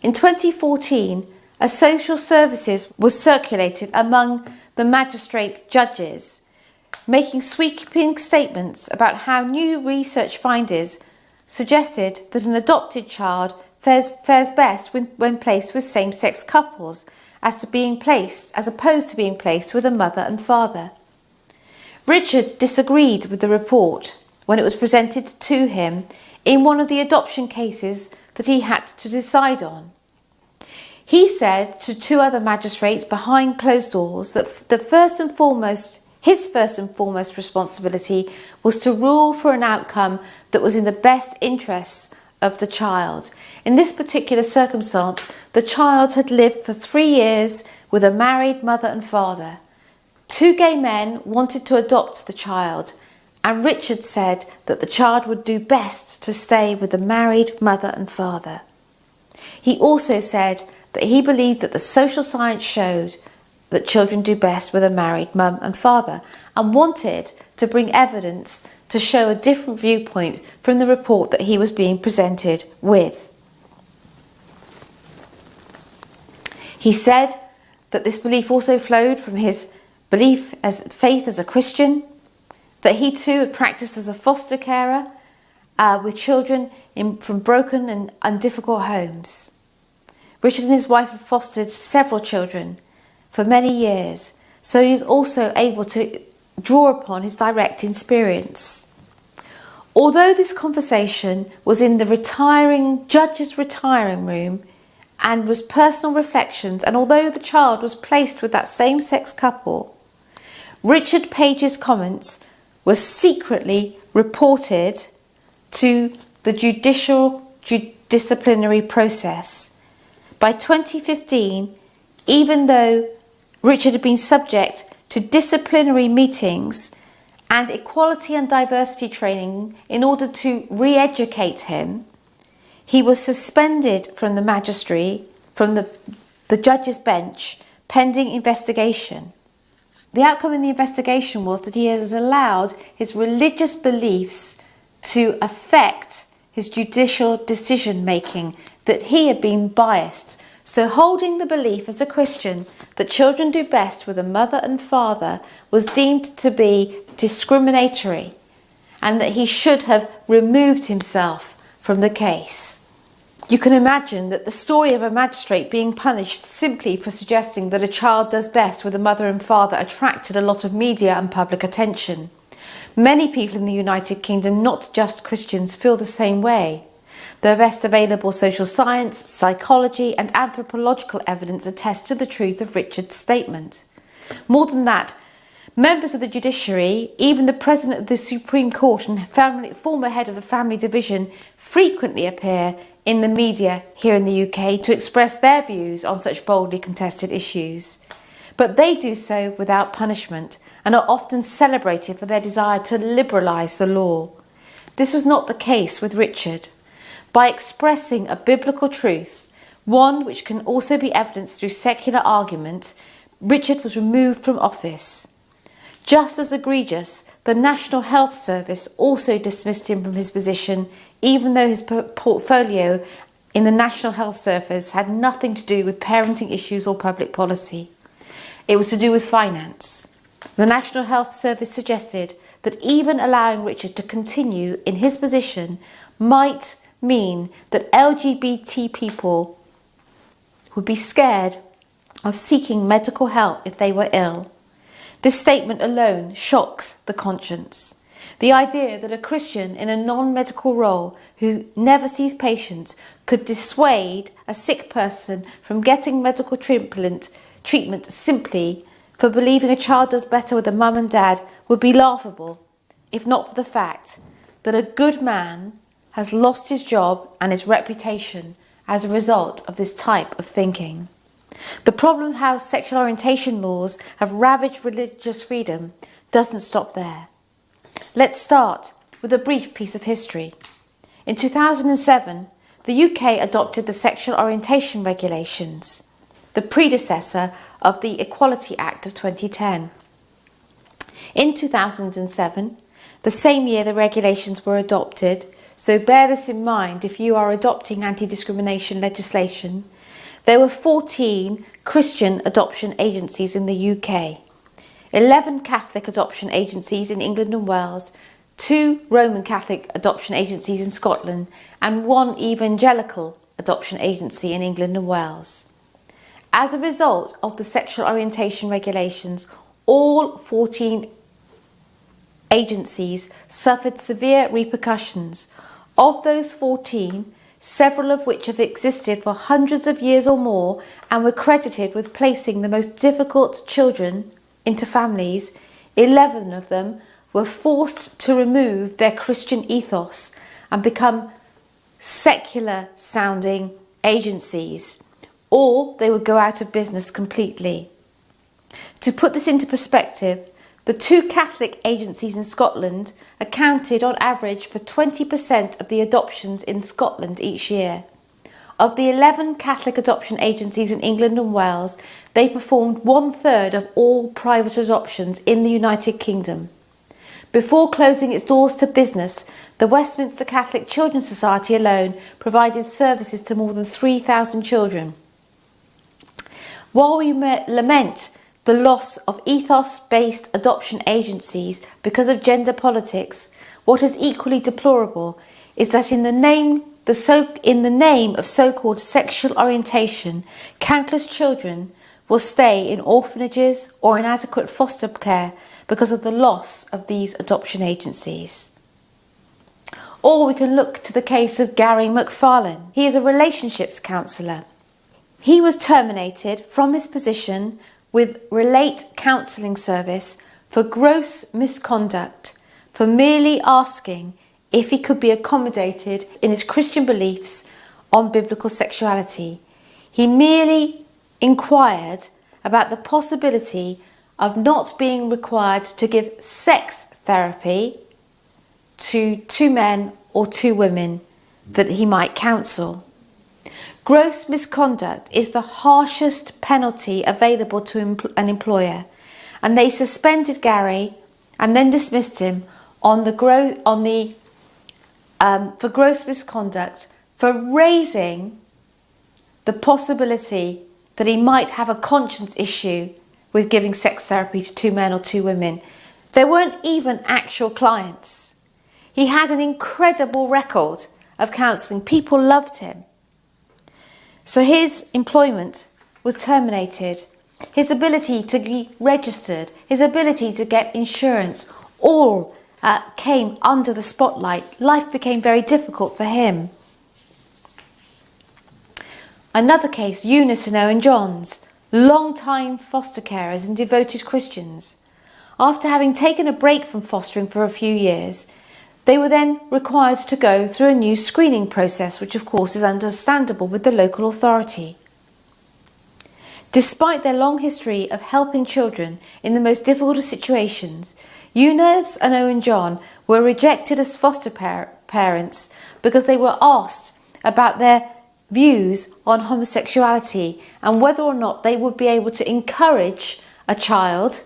Speaker 1: In 2014, a social services was circulated among the magistrate judges, making sweeping statements about how new research findings suggested that an adopted child fares best when placed with same-sex couples as opposed to being placed with a mother and father. Richard disagreed with the report when it was presented to him in one of the adoption cases that he had to decide on. He said to two other magistrates behind closed doors that his first and foremost responsibility was to rule for an outcome that was in the best interests of the child. In this particular circumstance, the child had lived for 3 years with a married mother and father. Two gay men wanted to adopt the child, and Richard said that the child would do best to stay with the married mother and father. He also said that he believed that the social science showed that children do best with a married mum and father, and wanted to bring evidence to show a different viewpoint from the report that he was being presented with. He said that this belief also flowed from his belief as faith as a Christian, that he too had practiced as a foster carer with children from broken and difficult homes. Richard and his wife have fostered several children for many years, so he is also able to draw upon his direct experience. Although this conversation was in the judge's retiring room and was personal reflections, and although the child was placed with that same-sex couple, Richard Page's comments were secretly reported to the judicial disciplinary process. By 2015, even though Richard had been subject to disciplinary meetings and equality and diversity training in order to re-educate him, he was suspended from the magistracy, from the judge's bench, pending investigation. The outcome in the investigation was that he had allowed his religious beliefs to affect his judicial decision-making, that he had been biased. So holding the belief as a Christian that children do best with a mother and father was deemed to be discriminatory, and that he should have removed himself from the case. You can imagine that the story of a magistrate being punished simply for suggesting that a child does best with a mother and father attracted a lot of media and public attention. Many people in the United Kingdom, not just Christians, feel the same way. The best available social science, psychology and anthropological evidence attest to the truth of Richard's statement. More than that, members of the judiciary, even the President of the Supreme Court and former head of the Family Division, frequently appear in the media here in the UK to express their views on such boldly contested issues. But they do so without punishment and are often celebrated for their desire to liberalise the law. This was not the case with Richard. By expressing a biblical truth, one which can also be evidenced through secular argument, Richard was removed from office. Just as egregious, the National Health Service also dismissed him from his position, even though his portfolio in the National Health Service had nothing to do with parenting issues or public policy. It was to do with finance. The National Health Service suggested that even allowing Richard to continue in his position might mean that LGBT people would be scared of seeking medical help if they were ill. This statement alone shocks the conscience. The idea that a Christian in a non-medical role who never sees patients could dissuade a sick person from getting medical treatment simply for believing a child does better with a mum and dad would be laughable, if not for the fact that a good man has lost his job and his reputation as a result of this type of thinking. The problem of how sexual orientation laws have ravaged religious freedom doesn't stop there. Let's start with a brief piece of history. In 2007, the UK adopted the Sexual Orientation Regulations, the predecessor of the Equality Act of 2010. In 2007, the same year the regulations were adopted, so bear this in mind if you are adopting anti-discrimination legislation, there were 14 Christian adoption agencies in the UK, 11 Catholic adoption agencies in England and Wales, 2 Roman Catholic adoption agencies in Scotland, and 1 evangelical adoption agency in England and Wales. As a result of the sexual orientation regulations, all 14 agencies suffered severe repercussions, Of those 14, several of which have existed for hundreds of years or more and were credited with placing the most difficult children into families, 11 of them were forced to remove their Christian ethos and become secular sounding agencies, or they would go out of business completely. To put this into perspective, the 2 Catholic agencies in Scotland accounted on average for 20% of the adoptions in Scotland each year. Of the 11 Catholic adoption agencies in England and Wales, they performed 1/3 of all private adoptions in the United Kingdom. Before closing its doors to business, the Westminster Catholic Children's Society alone provided services to more than 3,000 children. While we lament the loss of ethos-based adoption agencies because of gender politics, what is equally deplorable is that in the name of so-called sexual orientation, countless children will stay in orphanages or inadequate foster care because of the loss of these adoption agencies. Or we can look to the case of Gary McFarlane. He is a relationships counsellor. He was terminated from his position with Relate Counselling Service for gross misconduct, for merely asking if he could be accommodated in his Christian beliefs on biblical sexuality. He merely inquired about the possibility of not being required to give sex therapy to 2 men or 2 women that he might counsel. Gross misconduct is the harshest penalty available to an employer, and they suspended Gary and then dismissed him for gross misconduct for raising the possibility that he might have a conscience issue with giving sex therapy to 2 men or 2 women. There weren't even actual clients. He had an incredible record of counselling. People loved him. So his employment was terminated. His ability to be registered, his ability to get insurance, all came under the spotlight. Life became very difficult for him. Another case, Eunice and Owen Johns, long-time foster carers and devoted Christians. After having taken a break from fostering for a few years, they were then required to go through a new screening process, which of course is understandable with the local authority. Despite their long history of helping children in the most difficult of situations, Eunice and Owen John were rejected as foster parents because they were asked about their views on homosexuality and whether or not they would be able to encourage a child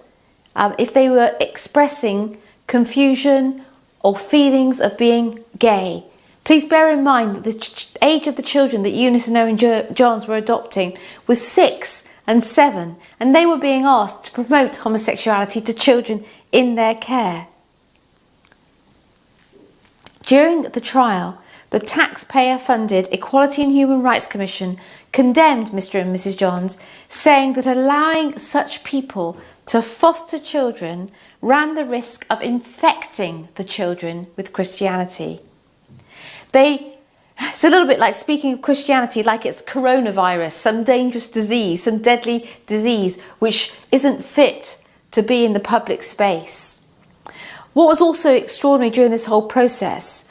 Speaker 1: if they were expressing confusion or feelings of being gay. Please bear in mind that the age of the children that Eunice and Owen Johns were adopting was 6 and 7, and they were being asked to promote homosexuality to children in their care. During the trial, the taxpayer-funded Equality and Human Rights Commission condemned Mr. and Mrs. Johns, saying that allowing such people to foster children ran the risk of infecting the children with Christianity. It's a little bit like speaking of Christianity like it's coronavirus, some dangerous disease, some deadly disease which isn't fit to be in the public space. What was also extraordinary during this whole process,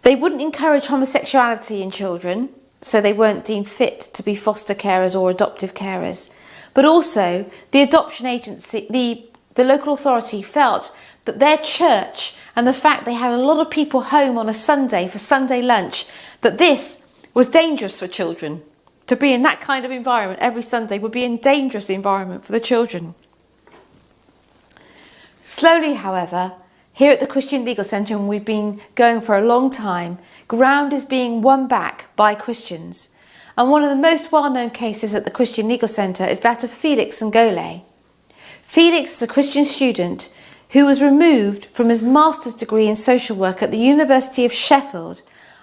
Speaker 1: they wouldn't encourage homosexuality in children, so they weren't deemed fit to be foster carers or adoptive carers. But also, the adoption agency, the local authority felt that their church and the fact they had a lot of people home on a Sunday for Sunday lunch, that this was dangerous for children. To be in that kind of environment every Sunday would be a dangerous environment for the children. Slowly, however, here at the Christian Legal Centre, and we've been going for a long time, ground is being won back by Christians. And one of the most well-known cases at the Christian Legal Centre is that of Felix Ngole. Felix is a Christian student who was removed from his master's degree in social work at the University of Sheffield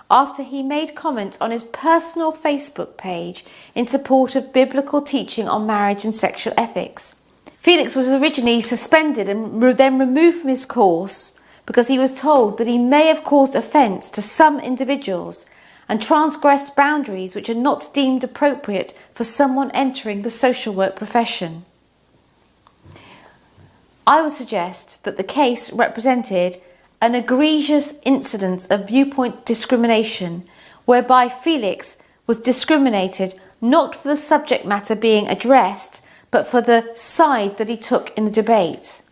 Speaker 1: after he made comments on his personal Facebook page in support of biblical teaching on marriage and sexual ethics. Felix was originally suspended and then removed from his course because he was told that he may have caused offence to some individuals and transgressed boundaries which are not deemed appropriate for someone entering the social work profession. I would suggest that the case represented an egregious incidence of viewpoint discrimination whereby Felix was discriminated not for the subject matter being addressed, but for the side that he took in the debate.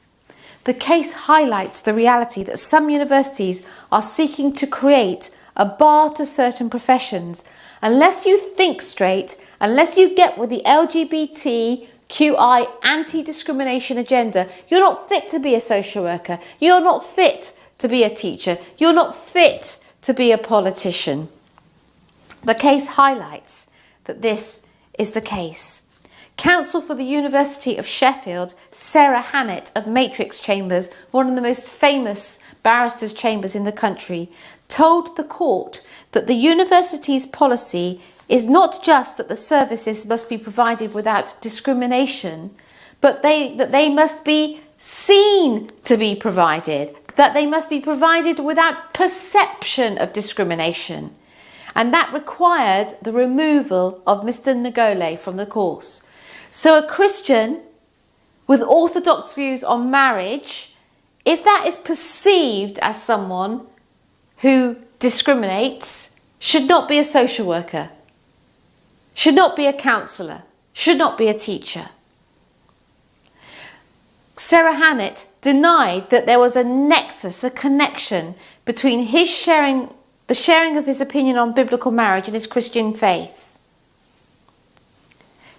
Speaker 1: The case highlights the reality that some universities are seeking to create a bar to certain professions. Unless you think straight, unless you get with the LGBTQI anti-discrimination agenda, you're not fit to be a social worker, you're not fit to be a teacher, you're not fit to be a politician. The case highlights that this is the case. Counsel for the University of Sheffield, Sarah Hannett of Matrix Chambers, one of the most famous barristers' chambers in the country, told the court that the university's policy is not just that the services must be provided without discrimination, but that they must be seen to be provided, that they must be provided without perception of discrimination. And that required the removal of Mr. Ngole from the course. So a Christian with orthodox views on marriage, if that is perceived as someone who discriminates, should not be a social worker, should not be a counsellor, should not be a teacher. Sarah Hannett denied that there was a nexus, a connection between his the sharing of his opinion on biblical marriage and his Christian faith.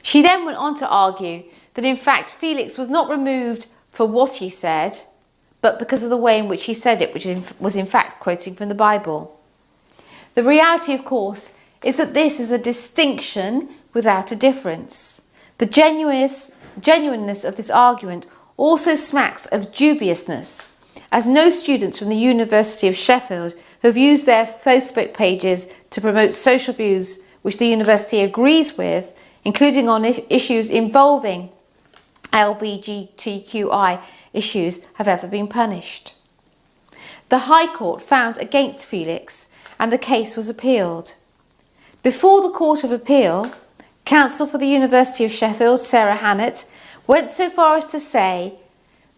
Speaker 1: She then went on to argue that in fact Felix was not removed for what he said, but because of the way in which he said it, which was in fact quoting from the Bible. The reality, of course, is that this is a distinction without a difference. The genuineness of this argument also smacks of dubiousness, as no students from the University of Sheffield who have used their Facebook pages to promote social views which the university agrees with, including on issues involving LGBTQI issues, have ever been punished. The High Court found against Felix and the case was appealed. Before the Court of Appeal, counsel for the University of Sheffield, Sarah Hannett, went so far as to say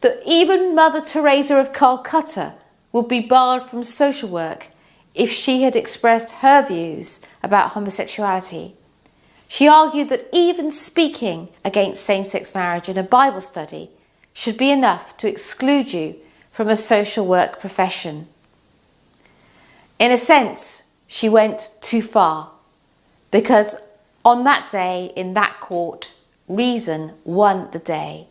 Speaker 1: that even Mother Teresa of Calcutta would be barred from social work if she had expressed her views about homosexuality. She argued that even speaking against same-sex marriage in a Bible study should be enough to exclude you from a social work profession. In a sense, she went too far, because on that day in that court, reason won the day,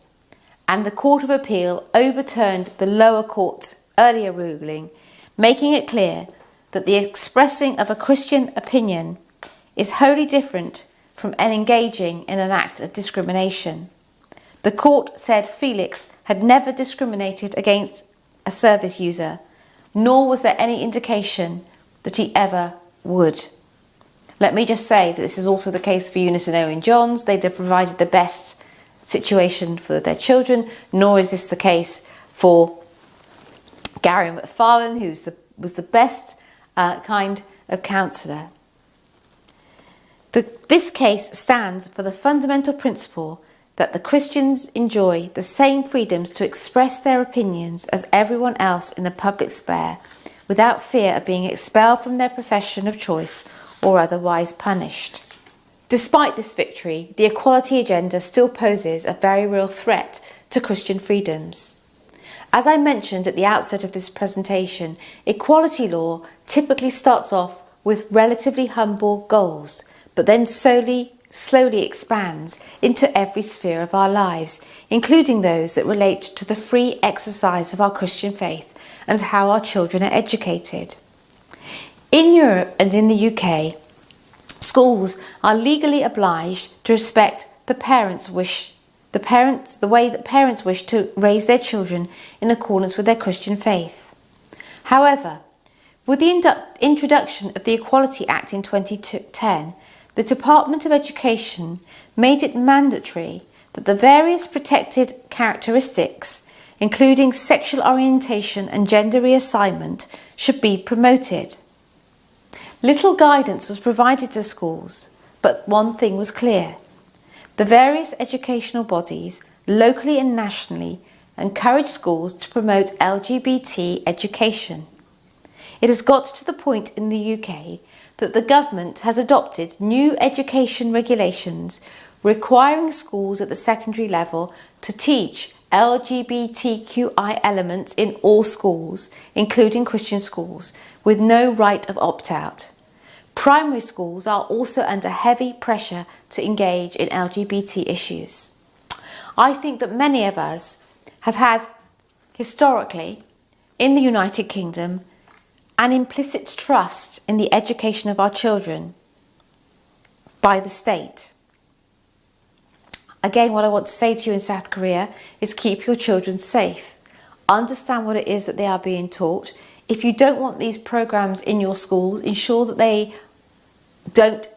Speaker 1: and the Court of Appeal overturned the lower court's earlier ruling, making it clear that the expressing of a Christian opinion is wholly different from engaging in an act of discrimination. The court said Felix had never discriminated against a service user, nor was there any indication that he ever would. Let me just say that this is also the case for Eunice and Owen Johns. They provided the best situation for their children, nor is this the case for Gary McFarlane, who was the best kind of counsellor. This case stands for the fundamental principle that the Christians enjoy the same freedoms to express their opinions as everyone else in the public sphere, without fear of being expelled from their profession of choice or otherwise punished. Despite this victory, the equality agenda still poses a very real threat to Christian freedoms. As I mentioned at the outset of this presentation, equality law typically starts off with relatively humble goals, but then slowly expands into every sphere of our lives, including those that relate to the free exercise of our Christian faith and how our children are educated. In Europe and in the UK, schools are legally obliged to respect the way that parents wish to raise their children in accordance with their Christian faith. However, with the introduction of the Equality Act in 2010, the Department of Education made it mandatory that the various protected characteristics, including sexual orientation and gender reassignment, should be promoted. Little guidance was provided to schools, but one thing was clear. The various educational bodies, locally and nationally, encourage schools to promote LGBT education. It has got to the point in the UK that the government has adopted new education regulations requiring schools at the secondary level to teach LGBTQI elements in all schools, including Christian schools, with no right of opt-out. Primary schools are also under heavy pressure to engage in LGBT issues. I think that many of us have had, historically, in the United Kingdom, an implicit trust in the education of our children by the state. Again, what I want to say to you in South Korea is keep your children safe. Understand what it is that they are being taught. If you don't want these programs in your schools, ensure that they don't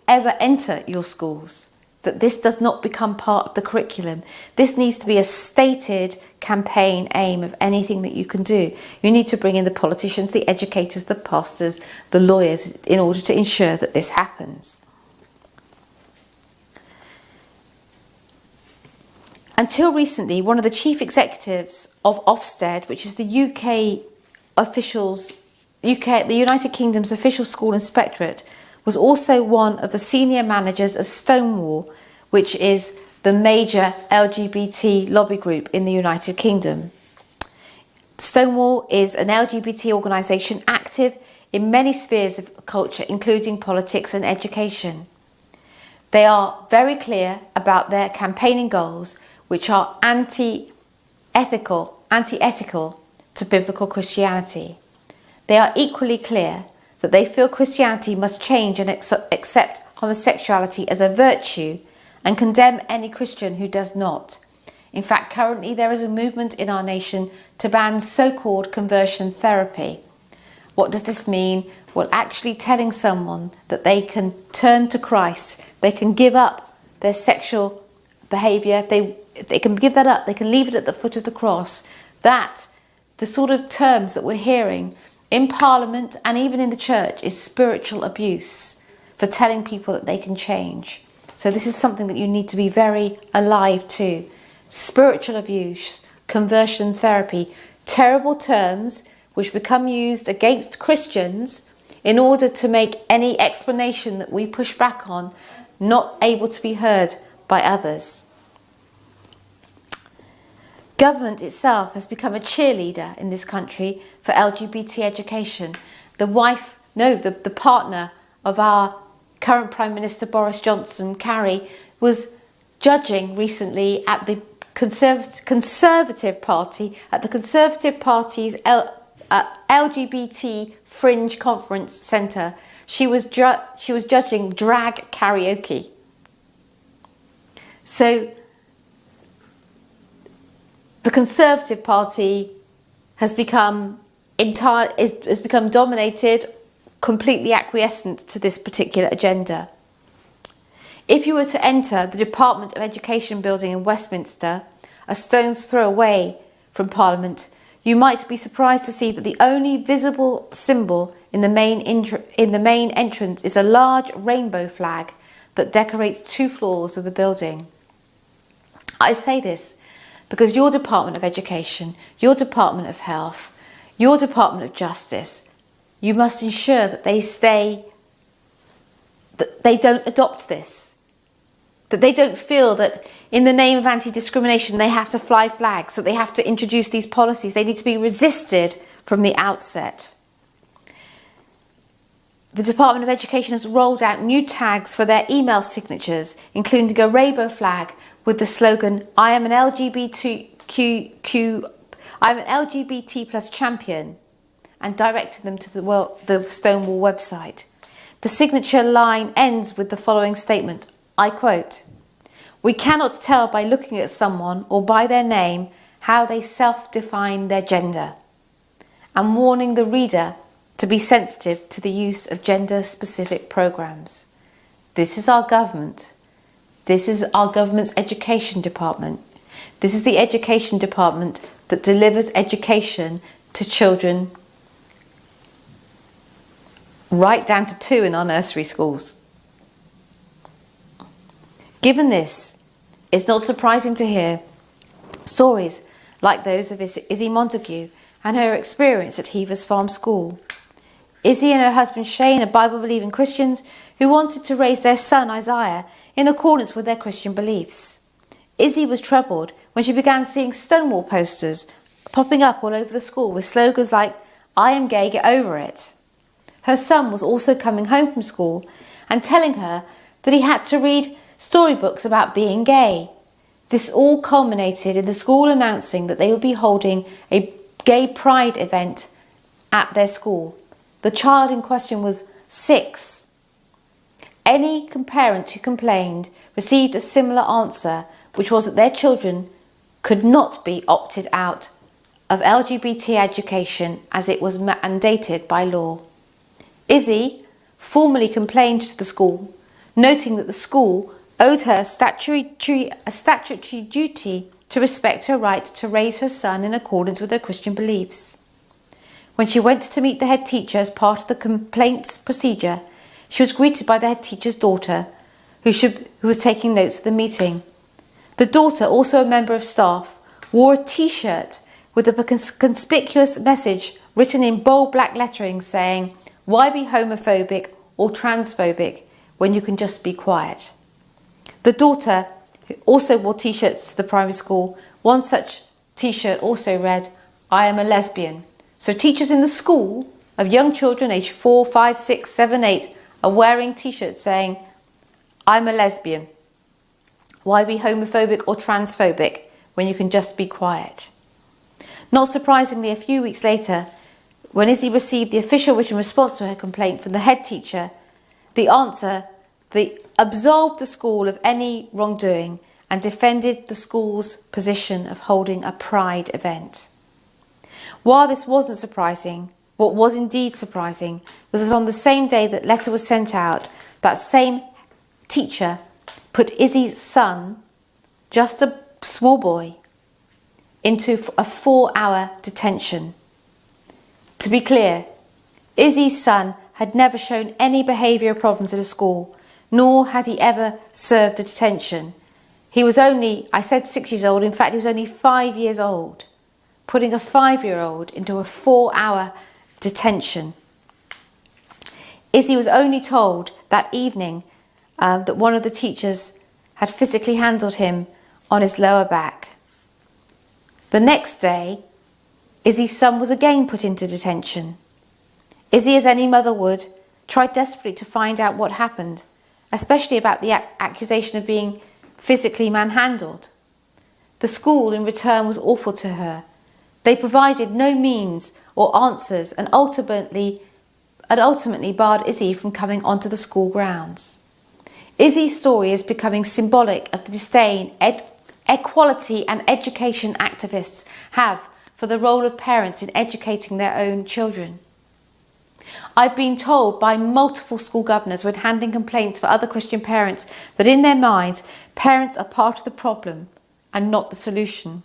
Speaker 1: ever enter your schools, that this does not become part of the curriculum. This needs to be a stated campaign aim of anything that you can do. You need to bring in the politicians, the educators, the pastors, the lawyers in order to ensure that this happens. Until recently, one of the chief executives of Ofsted, which is the the United Kingdom's official school inspectorate, was also one of the senior managers of Stonewall, which is the major LGBT lobby group in the United Kingdom. Stonewall is an LGBT organisation active in many spheres of culture, including politics and education. They are very clear about their campaigning goals, which are anti-ethical to biblical Christianity. They are equally clear that they feel Christianity must change and accept homosexuality as a virtue and condemn any Christian who does not. In fact, currently there is a movement in our nation to ban so-called conversion therapy. What does this mean? Well, actually telling someone that they can turn to Christ, they can give up their sexual behaviour, they can give that up, they can leave it at the foot of the cross. That, the sort of terms that we're hearing in Parliament and even in the church, is spiritual abuse for telling people that they can change. So this is something that you need to be very alive to. Spiritual abuse, conversion therapy, terrible terms which become used against Christians in order to make any explanation that we push back on not able to be heard by others. Government itself has become a cheerleader in this country for LGBT education. The partner of our current Prime Minister Boris Johnson, Carrie, was judging recently at the Conservative Party, at the Conservative Party's LGBT Fringe Conference Centre. She was judging drag karaoke. So the Conservative Party has become dominated, completely acquiescent to this particular agenda. If you were to enter the Department of Education building in Westminster, a stone's throw away from Parliament, you might be surprised to see that the only visible symbol in the main entrance is a large rainbow flag that decorates 2 floors of the building. I say this because your Department of Education, your Department of Health, your Department of Justice, you must ensure that they don't adopt this. That they don't feel that in the name of anti-discrimination they have to fly flags, that they have to introduce these policies. They need to be resisted from the outset. The Department of Education has rolled out new tags for their email signatures, including a rainbow flag with the slogan, I am an LGBT plus champion, and directed them to the Stonewall website. The signature line ends with the following statement, I quote, "We cannot tell by looking at someone or by their name how they self-define their gender," and warning the reader to be sensitive to the use of gender-specific programs. This is our government. This is our government's education department. This is the education department that delivers education to children right down to 2 in our nursery schools. Given this, it's not surprising to hear stories like those of Izzy Montague and her experience at Heaver's Farm School. Izzy and her husband Shane are Bible-believing Christians who wanted to raise their son Isaiah in accordance with their Christian beliefs. Izzy was troubled when she began seeing Stonewall posters popping up all over the school with slogans like, "I am gay, get over it." Her son was also coming home from school and telling her that he had to read storybooks about being gay. This all culminated in the school announcing that they would be holding a gay pride event at their school. The child in question was 6. Any parent who complained received a similar answer, which was that their children could not be opted out of LGBT education as it was mandated by law. Izzy formally complained to the school, noting that the school owed her a statutory duty to respect her right to raise her son in accordance with her Christian beliefs. When she went to meet the head teacher as part of the complaints procedure, she was greeted by the head teacher's daughter, who was taking notes of the meeting. The daughter, also a member of staff, wore a T-shirt with a conspicuous message written in bold black lettering saying, "Why be homophobic or transphobic when you can just be quiet?" The daughter also wore T-shirts to the primary school. One such T-shirt also read, "I am a lesbian." So teachers in the school of young children aged 4, 5, 6, 7, 8 are wearing T-shirts saying, "I'm a lesbian. Why be homophobic or transphobic when you can just be quiet?" Not surprisingly, a few weeks later, when Izzy received the official written response to her complaint from the head teacher, they absolved the school of any wrongdoing and defended the school's position of holding a pride event. While this wasn't surprising, what was indeed surprising was that on the same day that letter was sent out, that same teacher put Izzy's son, just a small boy, into a 4-hour detention. To be clear, Izzy's son had never shown any behavioural problems at a school, nor had he ever served a detention. He was only, I said 6 years old, in fact he was only 5 years old, putting a 5-year-old into a 4-hour detention. Izzy was only told that evening that one of the teachers had physically handled him on his lower back. The next day, Izzy's son was again put into detention. Izzy, as any mother would, tried desperately to find out what happened, especially about the accusation of being physically manhandled. The school, in return, was awful to her. They provided no means or answers and ultimately barred Izzy from coming onto the school grounds. Izzy's story is becoming symbolic of the disdain equality and education activists have for the role of parents in educating their own children. I've been told by multiple school governors when handling complaints for other Christian parents that in their minds, parents are part of the problem and not the solution.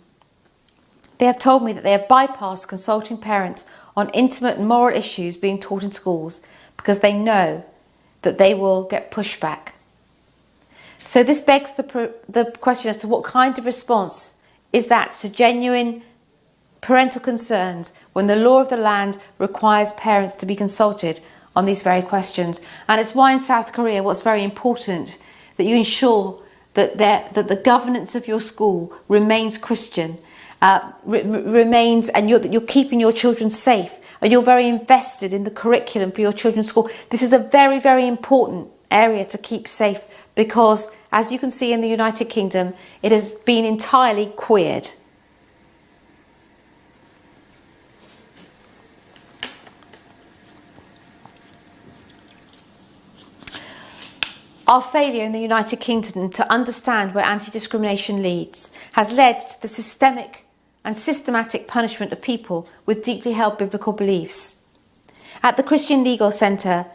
Speaker 1: They have told me that they have bypassed consulting parents on intimate and moral issues being taught in schools because they know that they will get pushback. So this begs the question as to what kind of response is that to genuine parental concerns when the law of the land requires parents to be consulted on these very questions. And it's why in South Korea what's very important that you ensure that the governance of your school remains Christian, remains, and that you're keeping your children safe, and you're very invested in the curriculum for your children's school. This is a very, very important area to keep safe because, as you can see in the United Kingdom, it has been entirely queered. Our failure in the United Kingdom to understand where anti-discrimination leads has led to the systemic and systematic punishment of people with deeply held biblical beliefs. At the Christian Legal Centre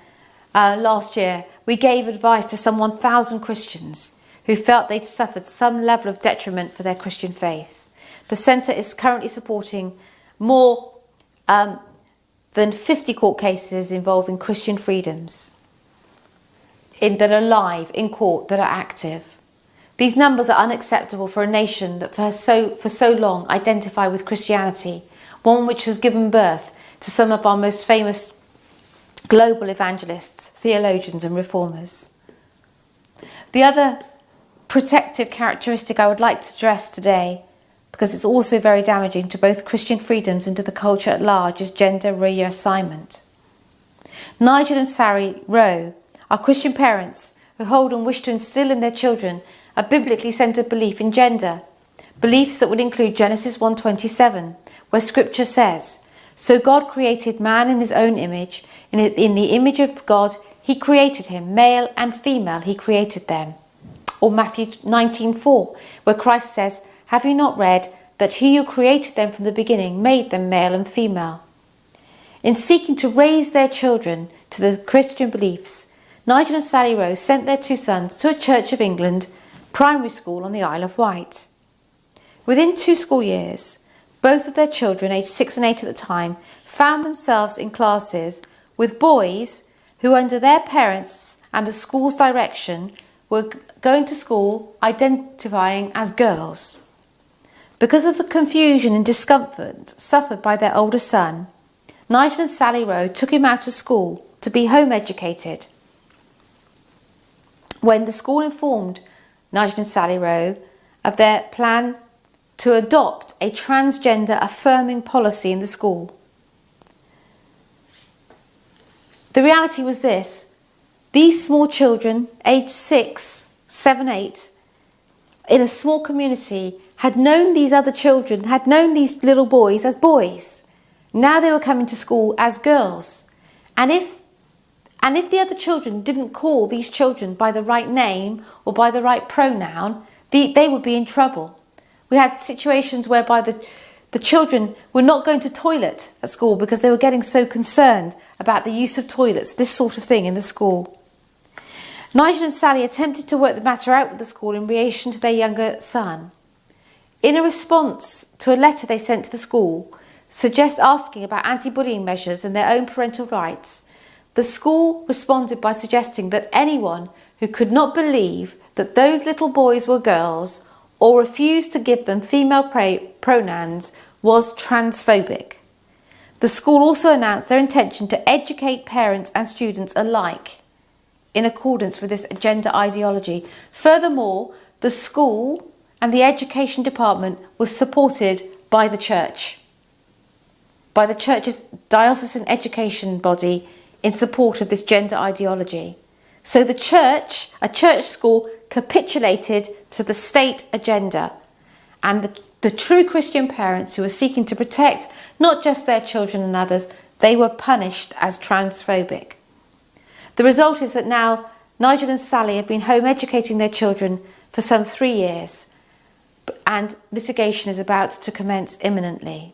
Speaker 1: last year, we gave advice to some 1,000 Christians who felt they'd suffered some level of detriment for their Christian faith. The centre is currently supporting more than 50 court cases involving Christian freedoms that are live in court, that are active. These numbers are unacceptable for a nation that for so long identified with Christianity, one which has given birth to some of our most famous global evangelists, theologians and reformers. The other protected characteristic I would like to address today, because it's also very damaging to both Christian freedoms and to the culture at large, is gender reassignment. Nigel and Sari Rowe are Christian parents who hold and wish to instill in their children a biblically centred belief in gender, beliefs that would include Genesis 1:27, where Scripture says, "So God created man in his own image, in the image of God he created him, male and female he created them." Or Matthew 19:4, where Christ says, "Have you not read that he who created them from the beginning made them male and female?" In seeking to raise their children to the Christian beliefs, Nigel and Sally Rowe sent their two sons to a Church of England primary school on the Isle of Wight. Within 2 school years, both of their children, aged 6 and 8 at the time, found themselves in classes with boys who, under their parents and the school's direction, were going to school identifying as girls. Because of the confusion and discomfort suffered by their older son, Nigel and Sally Rowe took him out of school to be home educated. When the school informed Nigel and Sally Rowe of their plan to adopt a transgender affirming policy in the school, the reality was this: these small children, aged 6, 7, 8, in a small community, had known these other children, had known these little boys as boys. Now they were coming to school as girls. And if the other children didn't call these children by the right name or by the right pronoun, they would be in trouble. We had situations whereby the children were not going to toilet at school because they were getting so concerned about the use of toilets, this sort of thing in the school. Nigel and Sally attempted to work the matter out with the school in relation to their younger son. In a response to a letter they sent to the school, asking about anti-bullying measures and their own parental rights, the school responded by suggesting that anyone who could not believe that those little boys were girls or refused to give them female pronouns was transphobic. The school also announced their intention to educate parents and students alike in accordance with this gender ideology. Furthermore, the school and the education department was supported by the church, by the church's diocesan education body, in support of this gender ideology. So the church, a church school, capitulated to the state agenda, and the true Christian parents who were seeking to protect not just their children and others, they were punished as transphobic. The result is that now Nigel and Sally have been home educating their children for some 3 years, and litigation is about to commence imminently.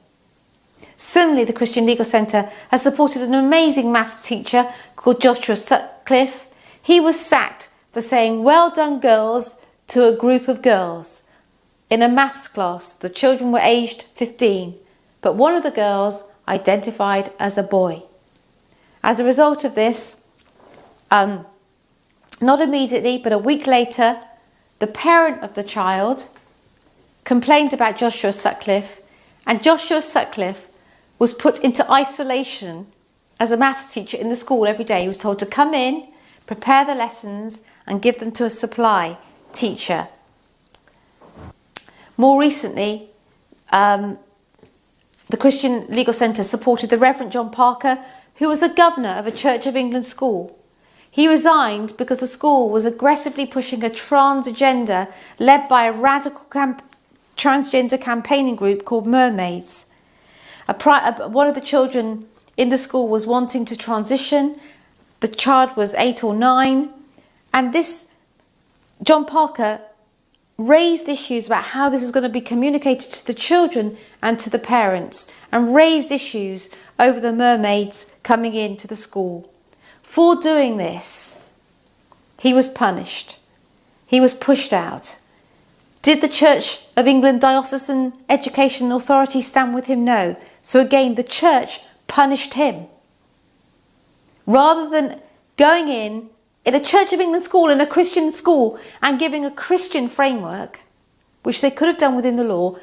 Speaker 1: Similarly, the Christian Legal Centre has supported an amazing maths teacher called Joshua Sutcliffe. He was sacked for saying "well done girls" to a group of girls. In a maths class, the children were aged 15, but one of the girls identified as a boy. As a result of this, not immediately, but a week later, the parent of the child complained about Joshua Sutcliffe, and Joshua Sutcliffe was put into isolation as a maths teacher in the school every day. He was told to come in, prepare the lessons, and give them to a supply teacher. More recently, the Christian Legal Centre supported the Reverend John Parker, who was a governor of a Church of England school. He resigned because the school was aggressively pushing a trans agenda led by a radical transgender campaigning group called Mermaids. One of the children in the school was wanting to transition. The child was 8 or 9, and this John Parker raised issues about how this was going to be communicated to the children and to the parents, and raised issues over the mermaids coming into the school. For doing this, he was punished. He was pushed out. Did the Church of England Diocesan Education Authority stand with him? No. So again, the church punished him. Rather than going in a Church of England school, in a Christian school, and giving a Christian framework, which they could have done within the law,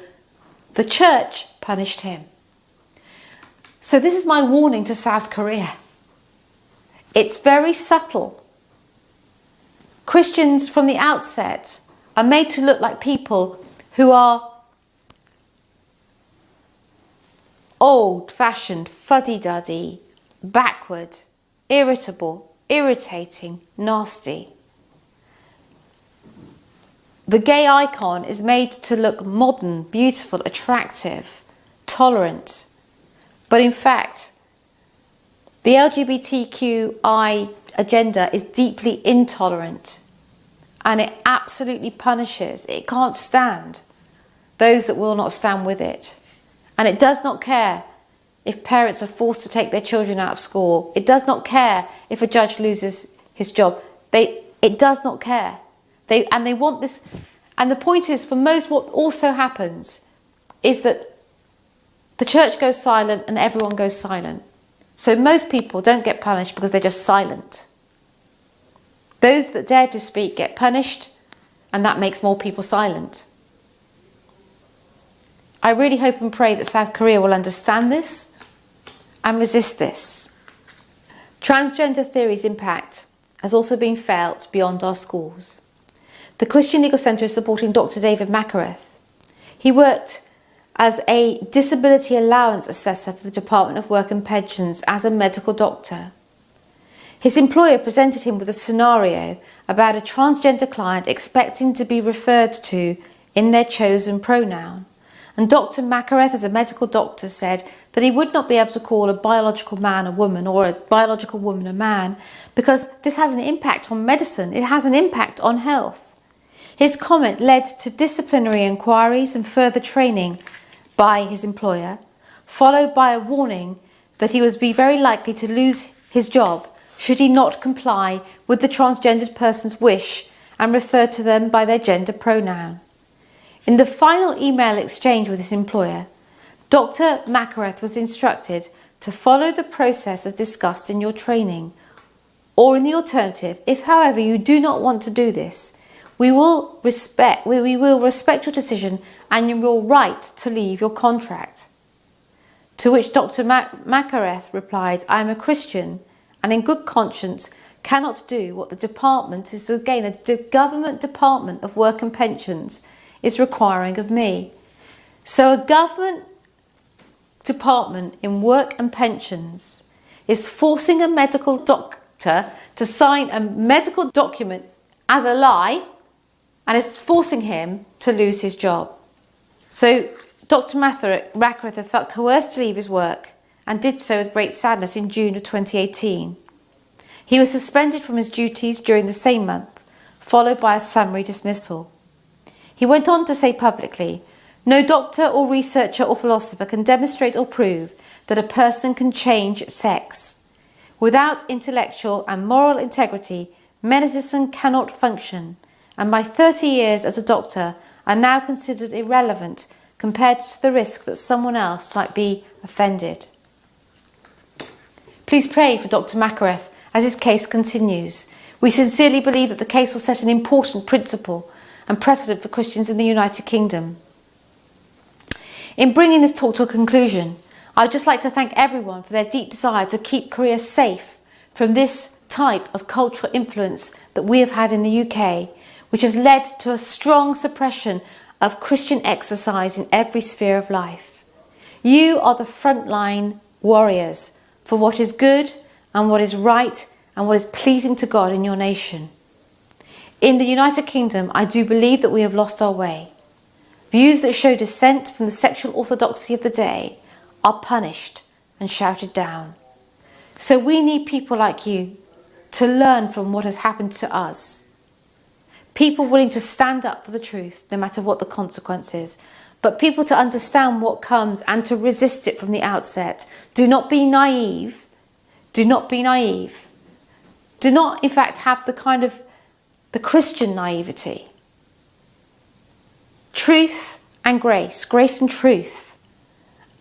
Speaker 1: the church punished him. So this is my warning to South Korea. It's very subtle. Christians from the outset are made to look like people who are old-fashioned, fuddy-duddy, backward, irritable, irritating, nasty. The gay icon is made to look modern, beautiful, attractive, tolerant. But in fact, the LGBTQI agenda is deeply intolerant, and it absolutely punishes. It can't stand those that will not stand with it. And it does not care if parents are forced to take their children out of school. It does not care if a judge loses his job. It does not care. They want this. And the point is, for most, what also happens is that the church goes silent and everyone goes silent. So most people don't get punished because they're just silent. Those that dare to speak get punished, and that makes more people silent. I really hope and pray that South Korea will understand this and resist this. Transgender theory's impact has also been felt beyond our schools. The Christian Legal Centre is supporting Dr. David Makareth. He worked as a disability allowance assessor for the Department of Work and Pensions as a medical doctor. His employer presented him with a scenario about a transgender client expecting to be referred to in their chosen pronoun. And Dr. Makareth, as a medical doctor, said that he would not be able to call a biological man a woman or a biological woman a man because this has an impact on medicine. It has an impact on health. His comment led to disciplinary inquiries and further training by his employer, followed by a warning that he would be very likely to lose his job should he not comply with the transgendered person's wish and refer to them by their gender pronoun. In the final email exchange with his employer, Dr. Makareth was instructed to follow the process as discussed in your training, or in the alternative, if however you do not want to do this, we will respect your decision and your right to leave your contract. To which Dr. Makareth replied, I am a Christian and in good conscience cannot do what the department is, again, a government department of work and pensions, is requiring of me. So a government department in work and pensions is forcing a medical doctor to sign a medical document as a lie and is forcing him to lose his job. So Dr. Makareth felt coerced to leave his work and did so with great sadness in June of 2018. He was suspended from his duties during the same month, followed by a summary dismissal. He went on to say publicly, no doctor or researcher or philosopher can demonstrate or prove that a person can change sex. Without intellectual and moral integrity, medicine cannot function, and my 30 years as a doctor are now considered irrelevant compared to the risk that someone else might be offended. Please pray for Dr. Makareth as his case continues. We sincerely believe that the case will set an important principle and precedent for Christians in the United Kingdom. In bringing this talk to a conclusion, I would just like to thank everyone for their deep desire to keep Korea safe from this type of cultural influence that we have had in the UK, which has led to a strong suppression of Christian exercise in every sphere of life. You are the frontline warriors for what is good and what is right and what is pleasing to God in your nation. In the United Kingdom, I do believe that we have lost our way. Views that show dissent from the sexual orthodoxy of the day are punished and shouted down. So we need people like you to learn from what has happened to us. People willing to stand up for the truth, no matter what the consequences, but people to understand what comes and to resist it from the outset. Do not be naive. Do not be naive. Do not, in fact, have the kind of the Christian naivety. Truth and grace, grace and truth.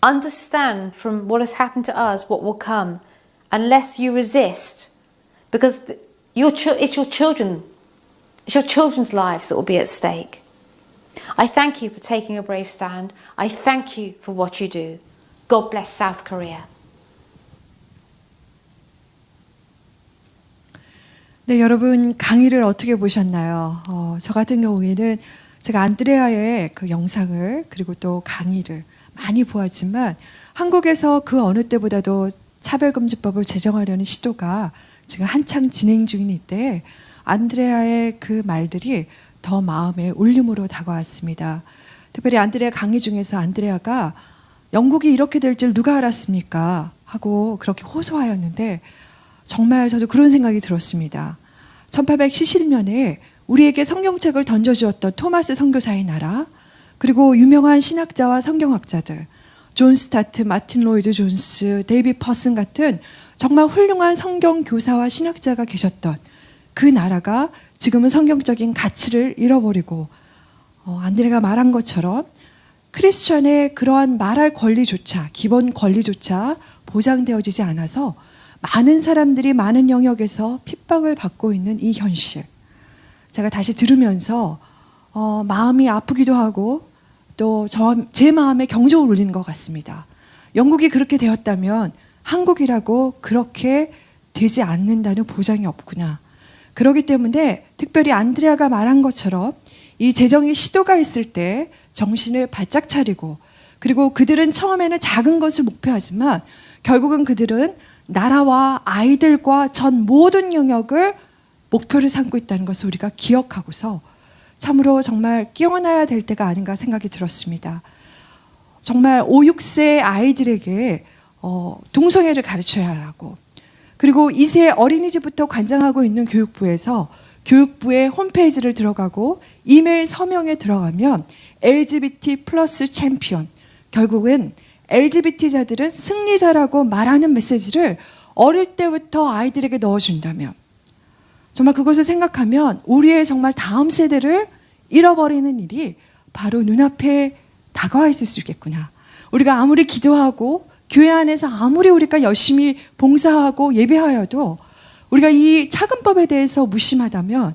Speaker 1: Understand from what has happened to us what will come, unless you resist, because it's your children. It's your children's lives that will be at stake. I thank you for taking a brave stand. I thank you for what you do. God bless South Korea.
Speaker 8: 네, 여러분 강의를 어떻게 보셨나요? 저 같은 경우에는 제가 안드레아의 그 영상을 그리고 또 강의를 많이 보았지만 한국에서 그 어느 때보다도 차별금지법을 제정하려는 시도가 지금 한창 진행 중인 이때 안드레아의 그 말들이 더 마음에 울림으로 다가왔습니다. 특별히 안드레아 강의 중에서 안드레아가 영국이 이렇게 될 줄 누가 알았습니까? 하고 그렇게 호소하였는데 정말 저도 그런 생각이 들었습니다. 1870년에 우리에게 성경책을 던져주었던 토마스 선교사의 나라, 그리고 유명한 신학자와 성경학자들, 존 스타트, 마틴 로이드 존스, 데이비 퍼슨 같은 정말 훌륭한 성경 교사와 신학자가 계셨던 그 나라가 지금은 성경적인 가치를 잃어버리고 안드레가 말한 것처럼 크리스천의 그러한 말할 권리조차, 기본 권리조차 보장되어지지 않아서 많은 사람들이 많은 영역에서 핍박을 받고 있는 이 현실. 제가 다시 들으면서 마음이 아프기도 하고 또 제 마음에 경종을 울리는 것 같습니다. 영국이 그렇게 되었다면 한국이라고 그렇게 되지 않는다는 보장이 없구나. 그렇기 때문에 특별히 안드레아가 말한 것처럼 이 재정의 시도가 있을 때 정신을 바짝 차리고, 그리고 그들은 처음에는 작은 것을 목표하지만 결국은 그들은 나라와 아이들과 전 모든 영역을 목표를 삼고 있다는 것을 우리가 기억하고서 참으로 정말 깨어나야 될 때가 아닌가 생각이 들었습니다. 정말 5, 6세 아이들에게 동성애를 가르쳐야 하고, 그리고 2세 어린이집부터 관장하고 있는 교육부에서 교육부의 홈페이지를 들어가고 이메일 서명에 들어가면 LGBT 플러스 챔피언, 결국은 LGBT자들은 승리자라고 말하는 메시지를 어릴 때부터 아이들에게 넣어준다면, 정말 그것을 생각하면 우리의 정말 다음 세대를 잃어버리는 일이 바로 눈앞에 다가와 있을 수 있겠구나. 우리가 아무리 기도하고 교회 안에서 아무리 우리가 열심히 봉사하고 예배하여도 우리가 이 차근법에 대해서 무심하다면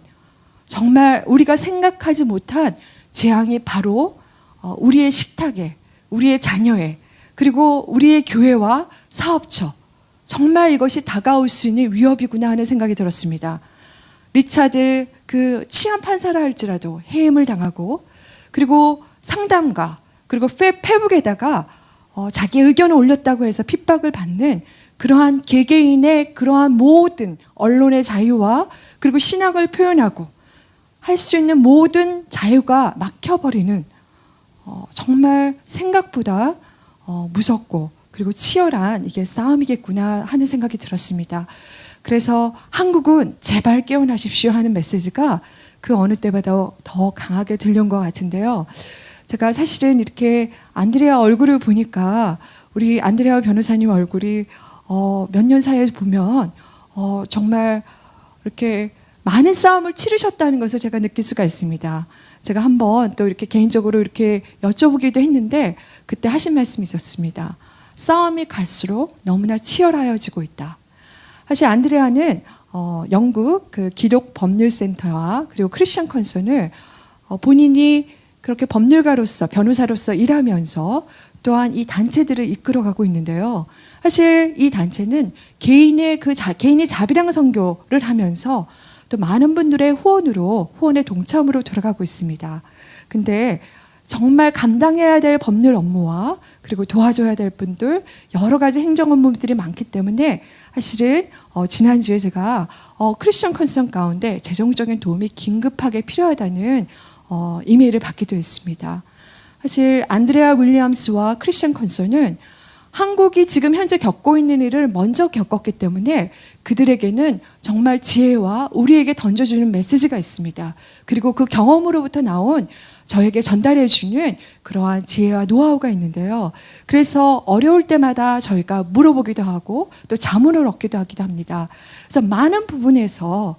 Speaker 8: 정말 우리가 생각하지 못한 재앙이 바로 우리의 식탁에, 우리의 자녀에, 그리고 우리의 교회와 사업처, 정말 이것이 다가올 수 있는 위협이구나 하는 생각이 들었습니다. 리차드 그 치안 판사라 할지라도 해임을 당하고, 그리고 상담가, 그리고 페북에다가 자기 의견을 올렸다고 해서 핍박을 받는 그러한 개개인의 그러한 모든 언론의 자유와 그리고 신앙을 표현하고 할 수 있는 모든 자유가 막혀버리는 정말 생각보다 무섭고 그리고 치열한 이게 싸움이겠구나 하는 생각이 들었습니다. 그래서 한국은 제발 깨어나십시오 하는 메시지가 그 어느 때보다 더 강하게 들려온 것 같은데요. 제가 사실은 이렇게 안드레아 얼굴을 보니까 우리 안드레아 변호사님 얼굴이 몇 년 사이에 보면 정말 이렇게 많은 싸움을 치르셨다는 것을 제가 느낄 수가 있습니다. 제가 한번 또 이렇게 개인적으로 이렇게 여쭤보기도 했는데 그때 하신 말씀이 있었습니다. 싸움이 갈수록 너무나 치열해지고 있다. 사실 안드레아는 영국 그 기독 법률센터와 그리고 크리스천컨선을 본인이 그렇게 법률가로서 변호사로서 일하면서 또한 이 단체들을 이끌어가고 있는데요. 사실 이 단체는 개인이 자비랑 선교를 하면서 또 많은 분들의 후원의 동참으로 돌아가고 있습니다. 근데 정말 감당해야 될 법률 업무와 그리고 도와줘야 될 분들 여러 가지 행정 업무들이 많기 때문에 사실은 지난주에 제가 크리스천컨선 가운데 재정적인 도움이 긴급하게 필요하다는 이메일을 받기도 했습니다. 사실 안드레아 윌리엄스와 크리스천컨선은 한국이 지금 현재 겪고 있는 일을 먼저 겪었기 때문에 그들에게는 정말 지혜와 우리에게 던져주는 메시지가 있습니다. 그리고 그 경험으로부터 나온 저에게 전달해주는 그러한 지혜와 노하우가 있는데요. 그래서 어려울 때마다 저희가 물어보기도 하고 또 자문을 얻기도 합니다. 그래서 많은 부분에서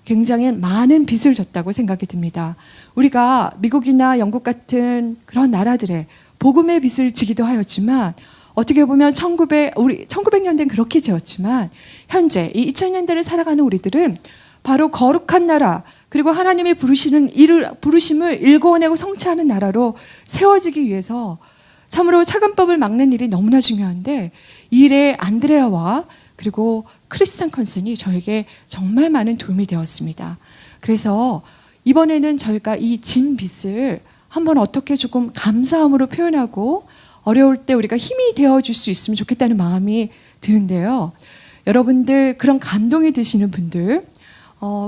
Speaker 8: 굉장히 많은 빚을 졌다고 생각이 듭니다. 우리가 미국이나 영국 같은 그런 나라들의 복음의 빚을 지기도 하였지만 어떻게 보면 1900년대는 그렇게 지었지만 현재 이 2000년대를 살아가는 우리들은 바로 거룩한 나라 그리고 하나님의 부르심을 일궈내고 성취하는 나라로 세워지기 위해서 참으로 차근법을 막는 일이 너무나 중요한데 이 일에 안드레아와 그리고 크리스천컨선이 저에게 정말 많은 도움이 되었습니다. 그래서 이번에는 저희가 이 진 빚을 한번 어떻게 조금 감사함으로 표현하고 어려울 때 우리가 힘이 되어줄 수 있으면 좋겠다는 마음이 드는데요. 여러분들 그런 감동이 드시는 분들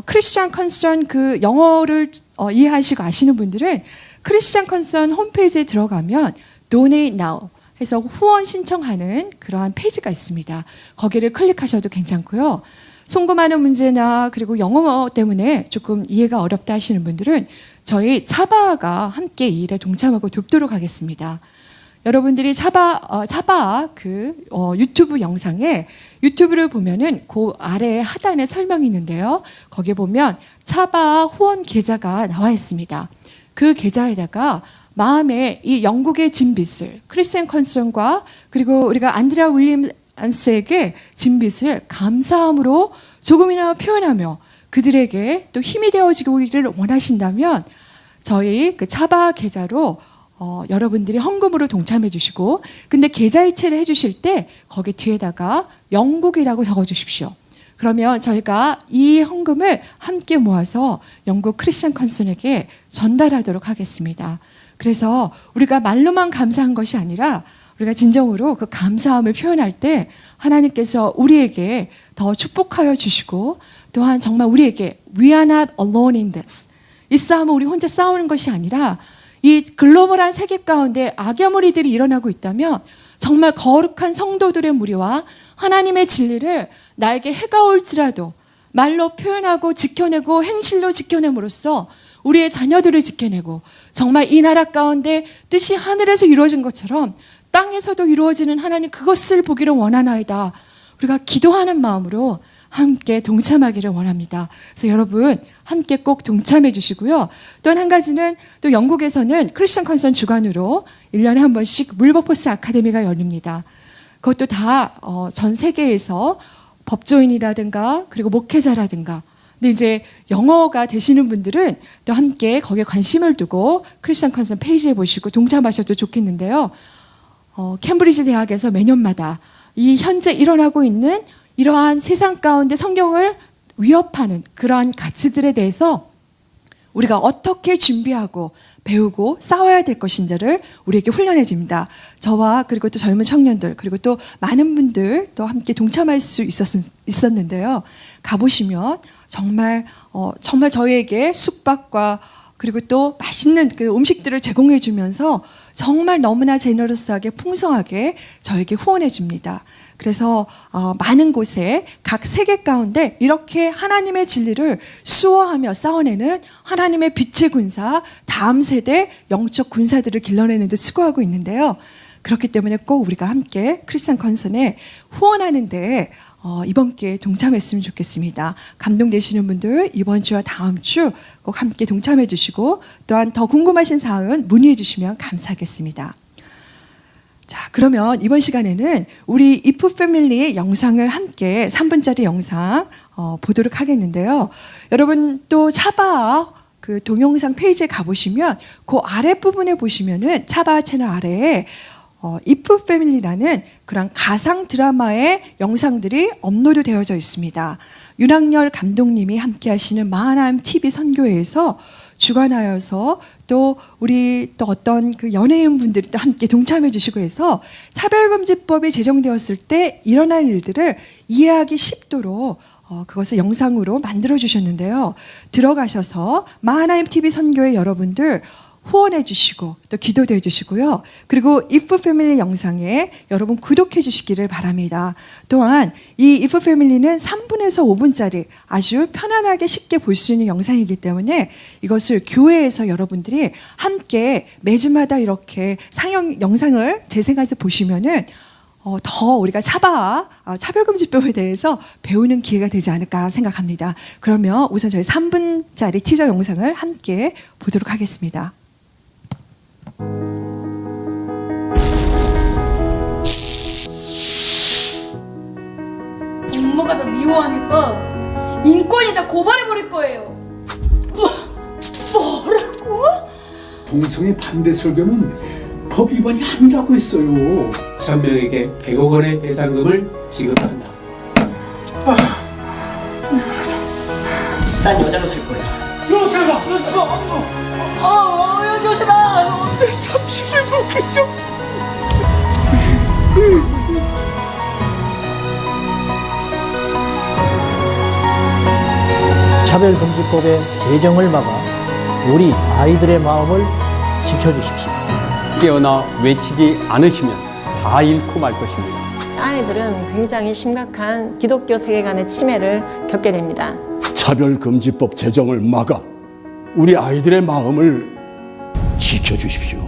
Speaker 8: 크리스천컨선 그 영어를 이해하시고 아시는 분들은 크리스천컨선 홈페이지에 들어가면 Donate Now 해서 후원 신청하는 그러한 페이지가 있습니다. 거기를 클릭하셔도 괜찮고요. 송금하는 문제나 그리고 영어 때문에 조금 이해가 어렵다 하시는 분들은 저희 차바가 함께 이 일에 동참하고 돕도록 하겠습니다. 여러분들이 차바 유튜브 영상에 유튜브를 보면은 그 아래 하단에 설명이 있는데요. 거기에 보면 차바 후원 계좌가 나와 있습니다. 그 계좌에다가 마음에 이 영국의 진 빚을 크리스천컨선과 그리고 우리가 안드레아 윌리엄스에게 진 빚을 감사함으로 조금이나마 표현하며 그들에게 또 힘이 되어지기를 원하신다면 저희 그 차바 계좌로 여러분들이 헌금으로 동참해 주시고 근데 계좌 이체를 해 주실 때 거기 뒤에다가 영국이라고 적어 주십시오. 그러면 저희가 이 헌금을 함께 모아서 영국 크리스천컨선에게 전달하도록 하겠습니다. 그래서 우리가 말로만 감사한 것이 아니라 우리가 진정으로 그 감사함을 표현할 때 하나님께서 우리에게 더 축복하여 주시고 또한 정말 우리에게 We are not alone in this. 이 싸움은 우리 혼자 싸우는 것이 아니라 이 글로벌한 세계 가운데 악의 무리들이 일어나고 있다면 정말 거룩한 성도들의 무리와 하나님의 진리를 나에게 해가 올지라도 말로 표현하고 지켜내고 행실로 지켜냄으로써 우리의 자녀들을 지켜내고 정말 이 나라 가운데 뜻이 하늘에서 이루어진 것처럼 땅에서도 이루어지는 하나님 그것을 보기를 원하나이다. 우리가 기도하는 마음으로 함께 동참하기를 원합니다. 그래서 여러분 함께 꼭 동참해 주시고요. 또 한 가지는 또 영국에서는 크리스천컨선 주관으로 1년에 한 번씩 윌버포스아카데미가 열립니다. 그것도 다 전 세계에서 법조인이라든가 그리고 목회자라든가 근데 이제 영어가 되시는 분들은 또 함께 거기에 관심을 두고 크리스천컨선 페이지에 보시고 동참하셔도 좋겠는데요. 캠브리지 대학에서 매년마다 이 현재 일어나고 있는 이러한 세상 가운데 성경을 위협하는 그러한 가치들에 대해서 우리가 어떻게 준비하고 배우고 싸워야 될 것인지를 우리에게 훈련해 줍니다. 저와 그리고 또 젊은 청년들 그리고 또 많은 분들 또 함께 동참할 수 있었는데요. 가보시면 정말 저희에게 숙박과 그리고 또 맛있는 그 음식들을 제공해 주면서 정말 너무나 제너러스하게 풍성하게 저에게 후원해 줍니다. 그래서 많은 곳에 각 세계 가운데 이렇게 하나님의 진리를 수호하며 싸워내는 하나님의 빛의 군사 다음 세대 영적 군사들을 길러내는 데 수고하고 있는데요. 그렇기 때문에 꼭 우리가 함께 크리스천컨선에 후원하는데 이번 기회에 동참했으면 좋겠습니다. 감동되시는 분들 이번 주와 다음 주 꼭 함께 동참해 주시고 또한 더 궁금하신 사항은 문의해 주시면 감사하겠습니다. 자, 그러면 이번 시간에는 우리 이프 패밀리의 영상을 함께 3분짜리 영상 보도록 하겠는데요. 여러분 또 차바 그 동영상 페이지에 가보시면 그 아랫부분에 보시면은 차바 채널 아래에 이프 패밀리라는 그런 가상 드라마의 영상들이 업로드 되어져 있습니다. 윤학열 감독님이 함께 하시는 마하나임 TV 선교회에서 주관하여서 또 우리 또 어떤 그 연예인분들이 또 함께 동참해 주시고 해서 차별금지법이 제정되었을 때 일어날 일들을 이해하기 쉽도록 그것을 영상으로 만들어 주셨는데요. 들어가셔서 마하나임 TV 선교회 여러분들 후원해 주시고 또 기도도 해 주시고요. 그리고 이프 패밀리 영상에 여러분 구독해 주시기를 바랍니다. 또한 이 이프 패밀리는 3분에서 5분짜리 아주 편안하게 쉽게 볼 수 있는 영상이기 때문에 이것을 교회에서 여러분들이 함께 매주마다 이렇게 상영 영상을 재생해서 보시면은 더 우리가 차별금지법에 대해서 배우는 기회가 되지 않을까 생각합니다. 그러면 우선 저희 3분짜리 티저 영상을 함께 보도록 하겠습니다.
Speaker 5: 엄마가 나 미워하니까 인권이 다 고발해버릴 거예요.
Speaker 9: 뭐라고? 동성애 반대 설교는 법 위반이 아니라고 했어요.
Speaker 10: 한 명에게 100억 원의 배상금을 지급한다.
Speaker 11: 난 여자로 살 거야.
Speaker 9: 요셉아! 30일 먹겠죠?
Speaker 11: 차별금지법의 제정을 막아 우리 아이들의 마음을 지켜주십시오.
Speaker 10: 깨어나 외치지 않으시면 다 잃고 말 것입니다.
Speaker 12: 아이들은 굉장히 심각한 기독교 세계관의 침해를 겪게 됩니다.
Speaker 9: 차별금지법 제정을 막아 우리 아이들의 마음을 지켜주십시오.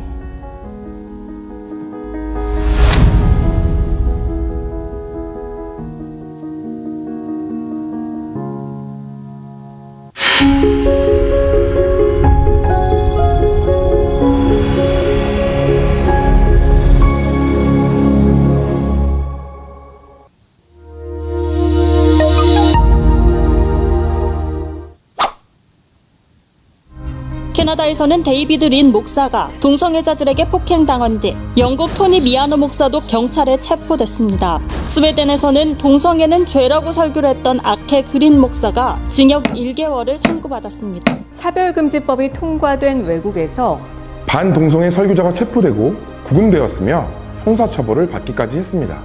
Speaker 13: 캐나다에서는 데이비드 린 목사가 동성애자들에게 폭행당한 뒤 영국 토니 미아노 목사도 경찰에 체포됐습니다. 스웨덴에서는 동성애는 죄라고 설교를 했던 아케 그린 목사가 징역 1개월을 선고받았습니다.
Speaker 14: 차별금지법이 통과된 외국에서
Speaker 15: 반동성애 설교자가 체포되고 구금되었으며 형사처벌을 받기까지 했습니다.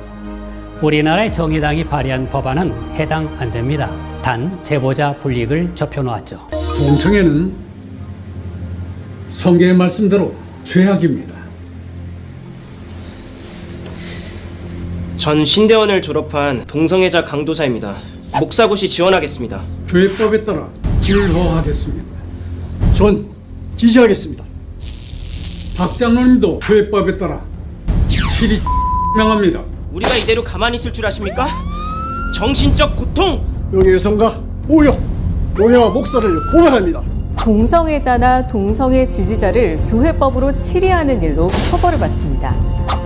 Speaker 10: 우리나라의 정의당이 발의한 법안은 해당 안 됩니다. 단 제보자 불이익을 좁혀놓았죠.
Speaker 9: 동성애는 성경의 말씀대로 죄악입니다.
Speaker 11: 전 신대원을 졸업한 동성애자 강도사입니다. 목사고시 지원하겠습니다.
Speaker 9: 교회법에 따라 불허하겠습니다.
Speaker 4: 전 지지하겠습니다.
Speaker 9: 박 장로님도 교회법에 따라 실히 명합니다.
Speaker 11: 우리가 이대로 가만히 있을 줄 아십니까? 정신적 고통!
Speaker 4: 명예훼손과 모욕, 교회와 목사를 고발합니다.
Speaker 14: 동성애자나 동성애 지지자를 교회법으로 치리하는 일로 처벌을 받습니다.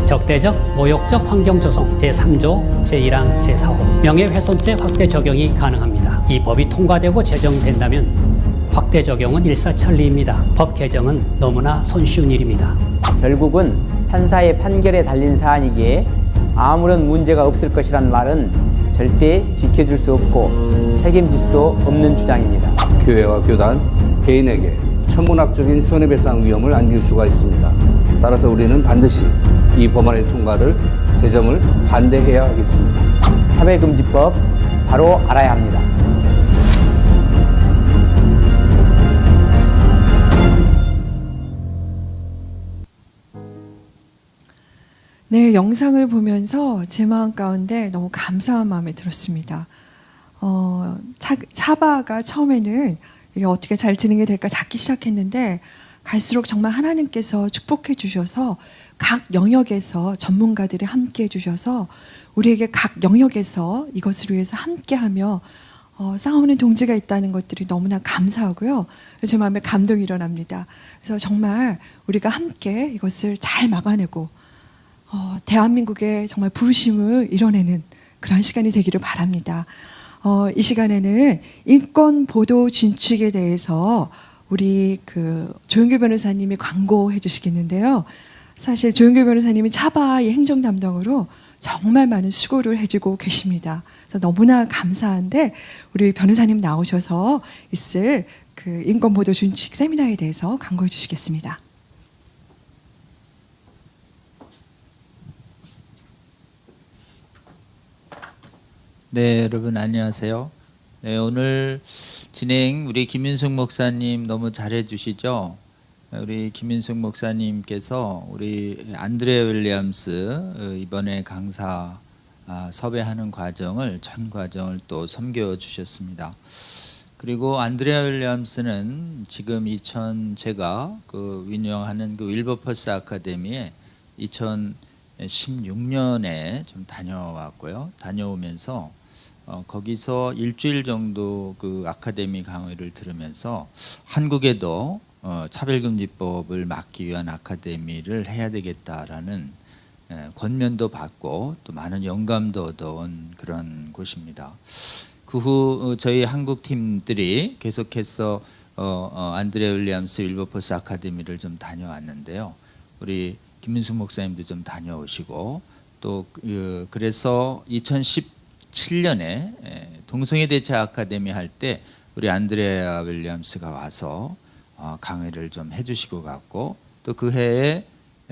Speaker 10: 적대적, 모욕적 환경 조성 제3조, 제1항, 제4호 명예훼손죄 확대 적용이 가능합니다. 이 법이 통과되고 제정된다면 확대 적용은 일사천리입니다. 법 개정은 너무나 손쉬운 일입니다.
Speaker 16: 결국은 판사의 판결에 달린 사안이기에 아무런 문제가 없을 것이란 말은 절대 지켜줄 수 없고 책임질 수도 없는 주장입니다.
Speaker 17: 교회와 교단, 개인에게 천문학적인 손해배상 위험을 안길 수가 있습니다. 따라서 우리는 반드시 이 법안의 통과를 제정을 반대해야 하겠습니다.
Speaker 16: 차별금지법 바로 알아야 합니다.
Speaker 8: 네, 영상을 보면서 제 마음 가운데 너무 감사한 마음이 들었습니다. 차바가 처음에는 이게 어떻게 잘 진행이 될까 찾기 시작했는데 갈수록 정말 하나님께서 축복해 주셔서 각 영역에서 전문가들이 함께 해주셔서 우리에게 각 영역에서 이것을 위해서 함께하며 싸우는 동지가 있다는 것들이 너무나 감사하고요. 제 마음에 감동이 일어납니다. 그래서 정말 우리가 함께 이것을 잘 막아내고 대한민국의 정말 부르심을 이뤄내는 그런 시간이 되기를 바랍니다. 이 시간에는 인권 보도 준칙에 대해서 우리 조영규 변호사님이 광고해 주시겠는데요. 사실 조영규 변호사님이 차바의 행정 담당으로 정말 많은 수고를 해주고 계십니다. 그래서 너무나 감사한데 우리 변호사님 나오셔서 있을 인권 보도 준칙 세미나에 대해서 광고해 주시겠습니다.
Speaker 18: 네, 여러분 안녕하세요. 네, 오늘 진행 우리 김윤숙 목사님 너무 잘해 주시죠. 우리 김윤숙 목사님께서 우리 안드레아 윌리엄스 이번에 강사 섭외하는 전 과정을 또 섬겨 주셨습니다. 그리고 안드레아 윌리엄스는 지금 제가 운영하는 윌버포스아카데미에 16년에 좀 다녀왔고요. 다녀오면서 거기서 일주일 정도 그 아카데미 강의를 들으면서 한국에도 차별금지법을 막기 위한 아카데미를 해야 되겠다라는 권면도 받고 또 많은 영감도 얻어온 그런 곳입니다. 그 후 저희 한국 팀들이 계속해서 안드레아 윌리엄스 윌버포스아카데미를 좀 다녀왔는데요. 우리 김민숙 목사님도 좀 다녀오시고 또 그래서 2017년에 동성애 대체 아카데미 할 때 우리 안드레아 윌리엄스가 와서 강의를 좀 해주시고 갔고 또 그 해에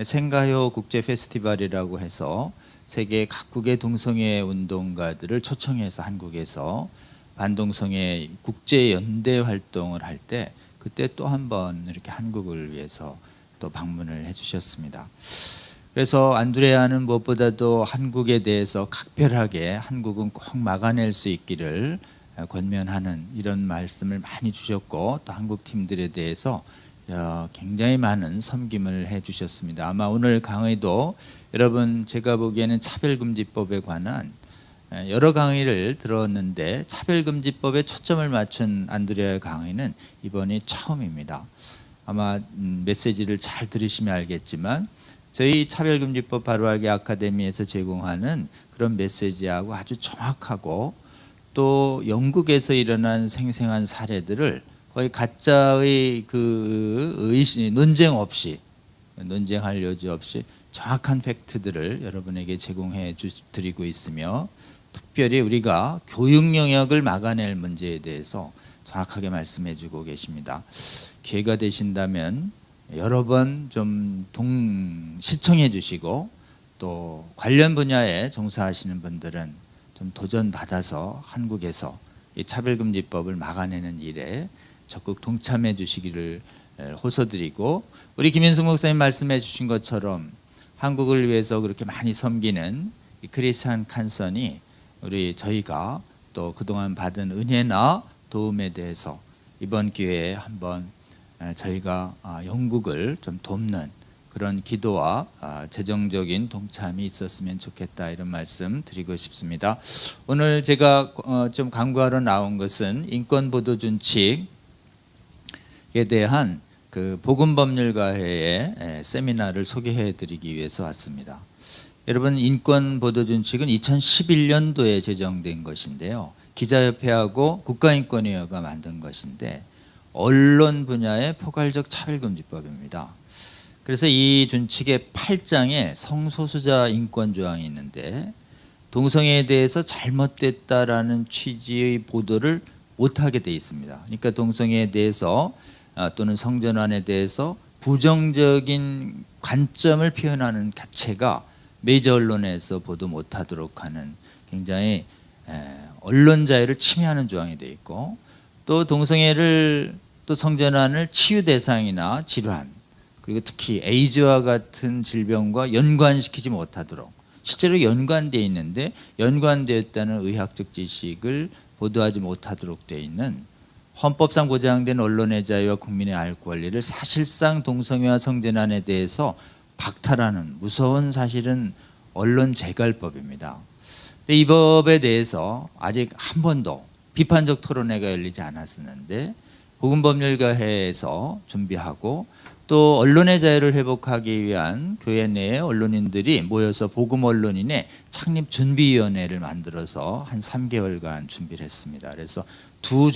Speaker 18: 생가요 국제 페스티벌이라고 해서 세계 각국의 동성애 운동가들을 초청해서 한국에서 반동성애 국제 연대 활동을 할 때 그때 또 한 번 이렇게 한국을 위해서 또 방문을 해주셨습니다. 그래서 안드레아는 무엇보다도 한국에 대해서 각별하게 한국은 꼭 막아낼 수 있기를 권면하는 이런 말씀을 많이 주셨고 또 한국 팀들에 대해서 굉장히 많은 섬김을 해주셨습니다. 아마 오늘 강의도 여러분 제가 보기에는 차별금지법에 관한 여러 강의를 들었는데 차별금지법에 초점을 맞춘 안드레아 강의는 이번이 처음입니다. 아마 메시지를 잘 들으시면 알겠지만 저희 차별금지법 바로알기 아카데미에서 제공하는 그런 메시지하고 아주 정확하고 또 영국에서 일어난 생생한 사례들을 거의 가짜의 그 논쟁 없이 논쟁할 여지 없이 정확한 팩트들을 여러분에게 제공해 드리고 있으며 특별히 우리가 교육 영역을 막아낼 문제에 대해서 정확하게 말씀해 주고 계십니다. 기회가 되신다면 여러 번 좀 시청해 주시고 또 관련 분야에 종사하시는 분들은 좀 도전받아서 한국에서 이 차별금지법을 막아내는 일에 적극 동참해 주시기를 호소드리고 우리 김인숙 목사님 말씀해 주신 것처럼 한국을 위해서 그렇게 많이 섬기는 이 크리스천컨선이 우리 저희가 또 그동안 받은 은혜나 도움에 대해서 이번 기회에 한번 저희가 영국을 좀 돕는 그런 기도와 재정적인 동참이 있었으면 좋겠다 이런 말씀 드리고 싶습니다. 오늘 제가 좀 강구하러 나온 것은 인권보도준칙에 대한 그 복음법률가회의 세미나를 소개해 드리기 위해서 왔습니다. 여러분 인권보도준칙은 2011년도에 제정된 것인데요. 기자협회하고 국가인권위원회가 만든 것인데 언론 분야의 포괄적 차별금지법입니다. 그래서 이 준칙의 8장에 성소수자 인권 조항이 있는데 동성애에 대해서 잘못됐다라는 취지의 보도를 못하게 돼 있습니다. 그러니까 동성애에 대해서 또는 성전환에 대해서 부정적인 관점을 표현하는 자체가 메이저 언론에서 보도 못하도록 하는 굉장히 언론 자유를 침해하는 조항이 되어 있고 또 동성애를 또 성전환을 치유 대상이나 질환 그리고 특히 에이즈와 같은 질병과 연관시키지 못하도록 실제로 연관되어 있는데 연관되었다는 의학적 지식을 보도하지 못하도록 되어 있는 헌법상 보장된 언론의 자유와 국민의 알 권리를 사실상 동성애와 성전환에 대해서 박탈하는 무서운 사실은 언론 재갈법입니다. 이 법에 대해서 아직 한 번도 비판적 토론회가 열리지 않았었는데 복음법률가회에서 준비하고 또 언론의 자유를 회복하기 위한 교회 내의 언론인들이 모여서 복음언론인의 창립준비위원회를 만들어서 한 3개월간 준비를 했습니다. 그래서 두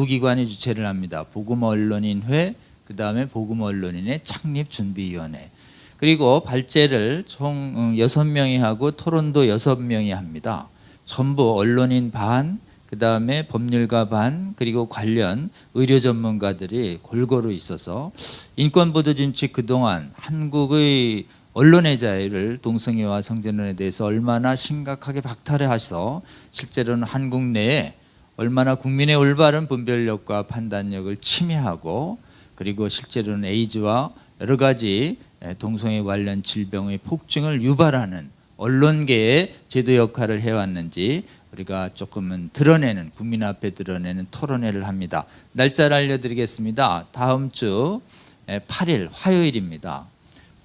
Speaker 18: 기관이 주최를 합니다. 복음언론인회 그 다음에 복음언론인의 창립준비위원회 그리고 발제를 총 6명이 하고 토론도 6명이 합니다. 전부 언론인 반, 그 다음에 법률가 반, 그리고 관련 의료 전문가들이 골고루 있어서 인권보도준칙 그동안 한국의 언론의 자유를 동성애와 성전환에 대해서 얼마나 심각하게 박탈해서 실제로는 한국 내에 얼마나 국민의 올바른 분별력과 판단력을 침해하고 그리고 실제로는 에이즈와 여러 가지 동성애 관련 질병의 폭증을 유발하는 언론계의 제도 역할을 해왔는지 우리가 조금은 드러내는 국민 앞에 드러내는 토론회를 합니다. 날짜를 알려드리겠습니다. 다음 주 8일 화요일입니다.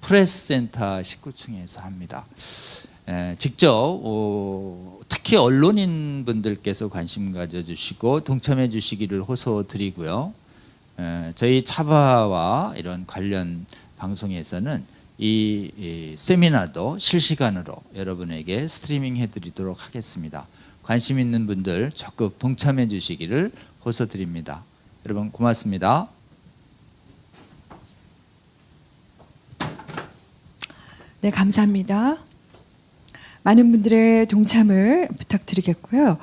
Speaker 18: 프레스센터 19층에서 합니다. 직접 특히 언론인 분들께서 관심 가져주시고 동참해 주시기를 호소드리고요. 저희 차바와 이런 관련 방송에서는 이 세미나도 실시간으로 여러분에게 스트리밍 해드리도록 하겠습니다. 관심 있는 분들 적극 동참해 주시기를 호소드립니다. 여러분 고맙습니다.
Speaker 8: 네, 감사합니다. 많은 분들의 동참을 부탁드리겠고요.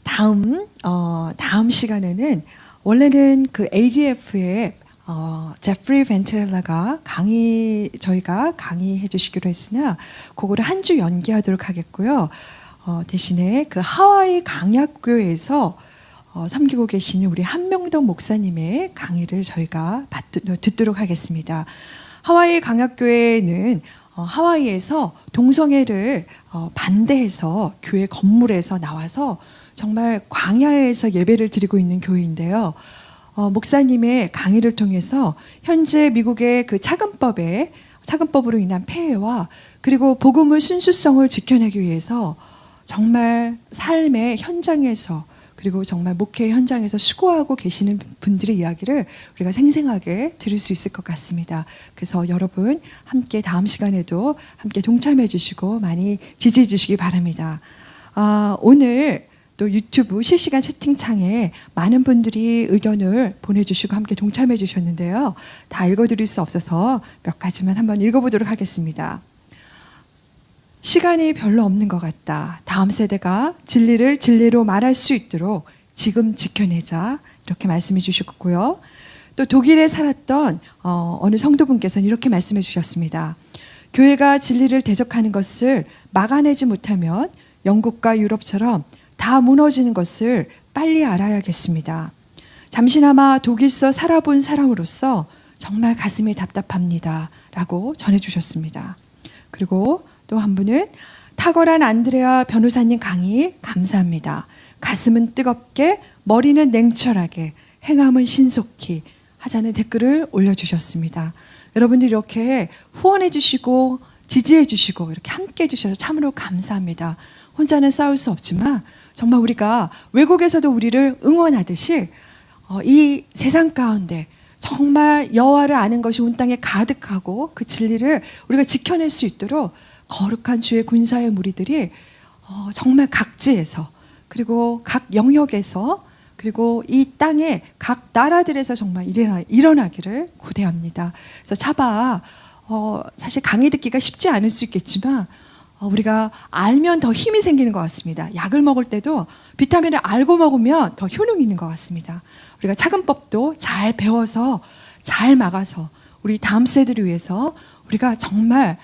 Speaker 8: 다음 시간에는 원래는 그 ADF의 제프리 벤트렐라가 저희가 강의해 주시기로 했으나 그거를 한 주 연기하도록 하겠고요. 대신에 그 하와이 강약교회에서 섬기고 계시는 우리 한명동 목사님의 강의를 저희가 듣도록 하겠습니다. 하와이 강약교회는 하와이에서 동성애를 반대해서 교회 건물에서 나와서 정말 광야에서 예배를 드리고 있는 교회인데요. 목사님의 강의를 통해서 현재 미국의 그 차근법으로 인한 폐해와 그리고 복음의 순수성을 지켜내기 위해서 정말 삶의 현장에서 그리고 정말 목회 현장에서 수고하고 계시는 분들의 이야기를 우리가 생생하게 들을 수 있을 것 같습니다. 그래서 여러분 함께 다음 시간에도 함께 동참해 주시고 많이 지지해 주시기 바랍니다. 오늘 또 유튜브 실시간 채팅창에 많은 분들이 의견을 보내주시고 함께 동참해 주셨는데요. 다 읽어드릴 수 없어서 몇 가지만 한번 읽어보도록 하겠습니다. 시간이 별로 없는 것 같다. 다음 세대가 진리를 진리로 말할 수 있도록 지금 지켜내자. 이렇게 말씀해 주셨고요. 또 독일에 살았던 어느 성도분께서는 이렇게 말씀해 주셨습니다. 교회가 진리를 대적하는 것을 막아내지 못하면 영국과 유럽처럼 다 무너지는 것을 빨리 알아야겠습니다. 잠시나마 독일서 살아본 사람으로서 정말 가슴이 답답합니다. 라고 전해주셨습니다. 그리고 또 한 분은 탁월한 안드레아 변호사님 강의 감사합니다. 가슴은 뜨겁게 머리는 냉철하게 행함은 신속히 하자는 댓글을 올려주셨습니다. 여러분들 이렇게 후원해 주시고 지지해 주시고 이렇게 함께 해 주셔서 참으로 감사합니다. 혼자는 싸울 수 없지만 정말 우리가 외국에서도 우리를 응원하듯이 이 세상 가운데 정말 여호와를 아는 것이 온 땅에 가득하고 그 진리를 우리가 지켜낼 수 있도록 거룩한 주의 군사의 무리들이 정말 각지에서 그리고 각 영역에서 그리고 이 땅의 각 나라들에서 정말 일어나기를 고대합니다. 그래서 차바 사실 강의 듣기가 쉽지 않을 수 있겠지만 우리가 알면 더 힘이 생기는 것 같습니다. 약을 먹을 때도 비타민을 알고 먹으면 더 효능이 있는 것 같습니다. 우리가 차근법도 잘 배워서 잘 막아서 우리 다음 세대를 위해서 우리가 정말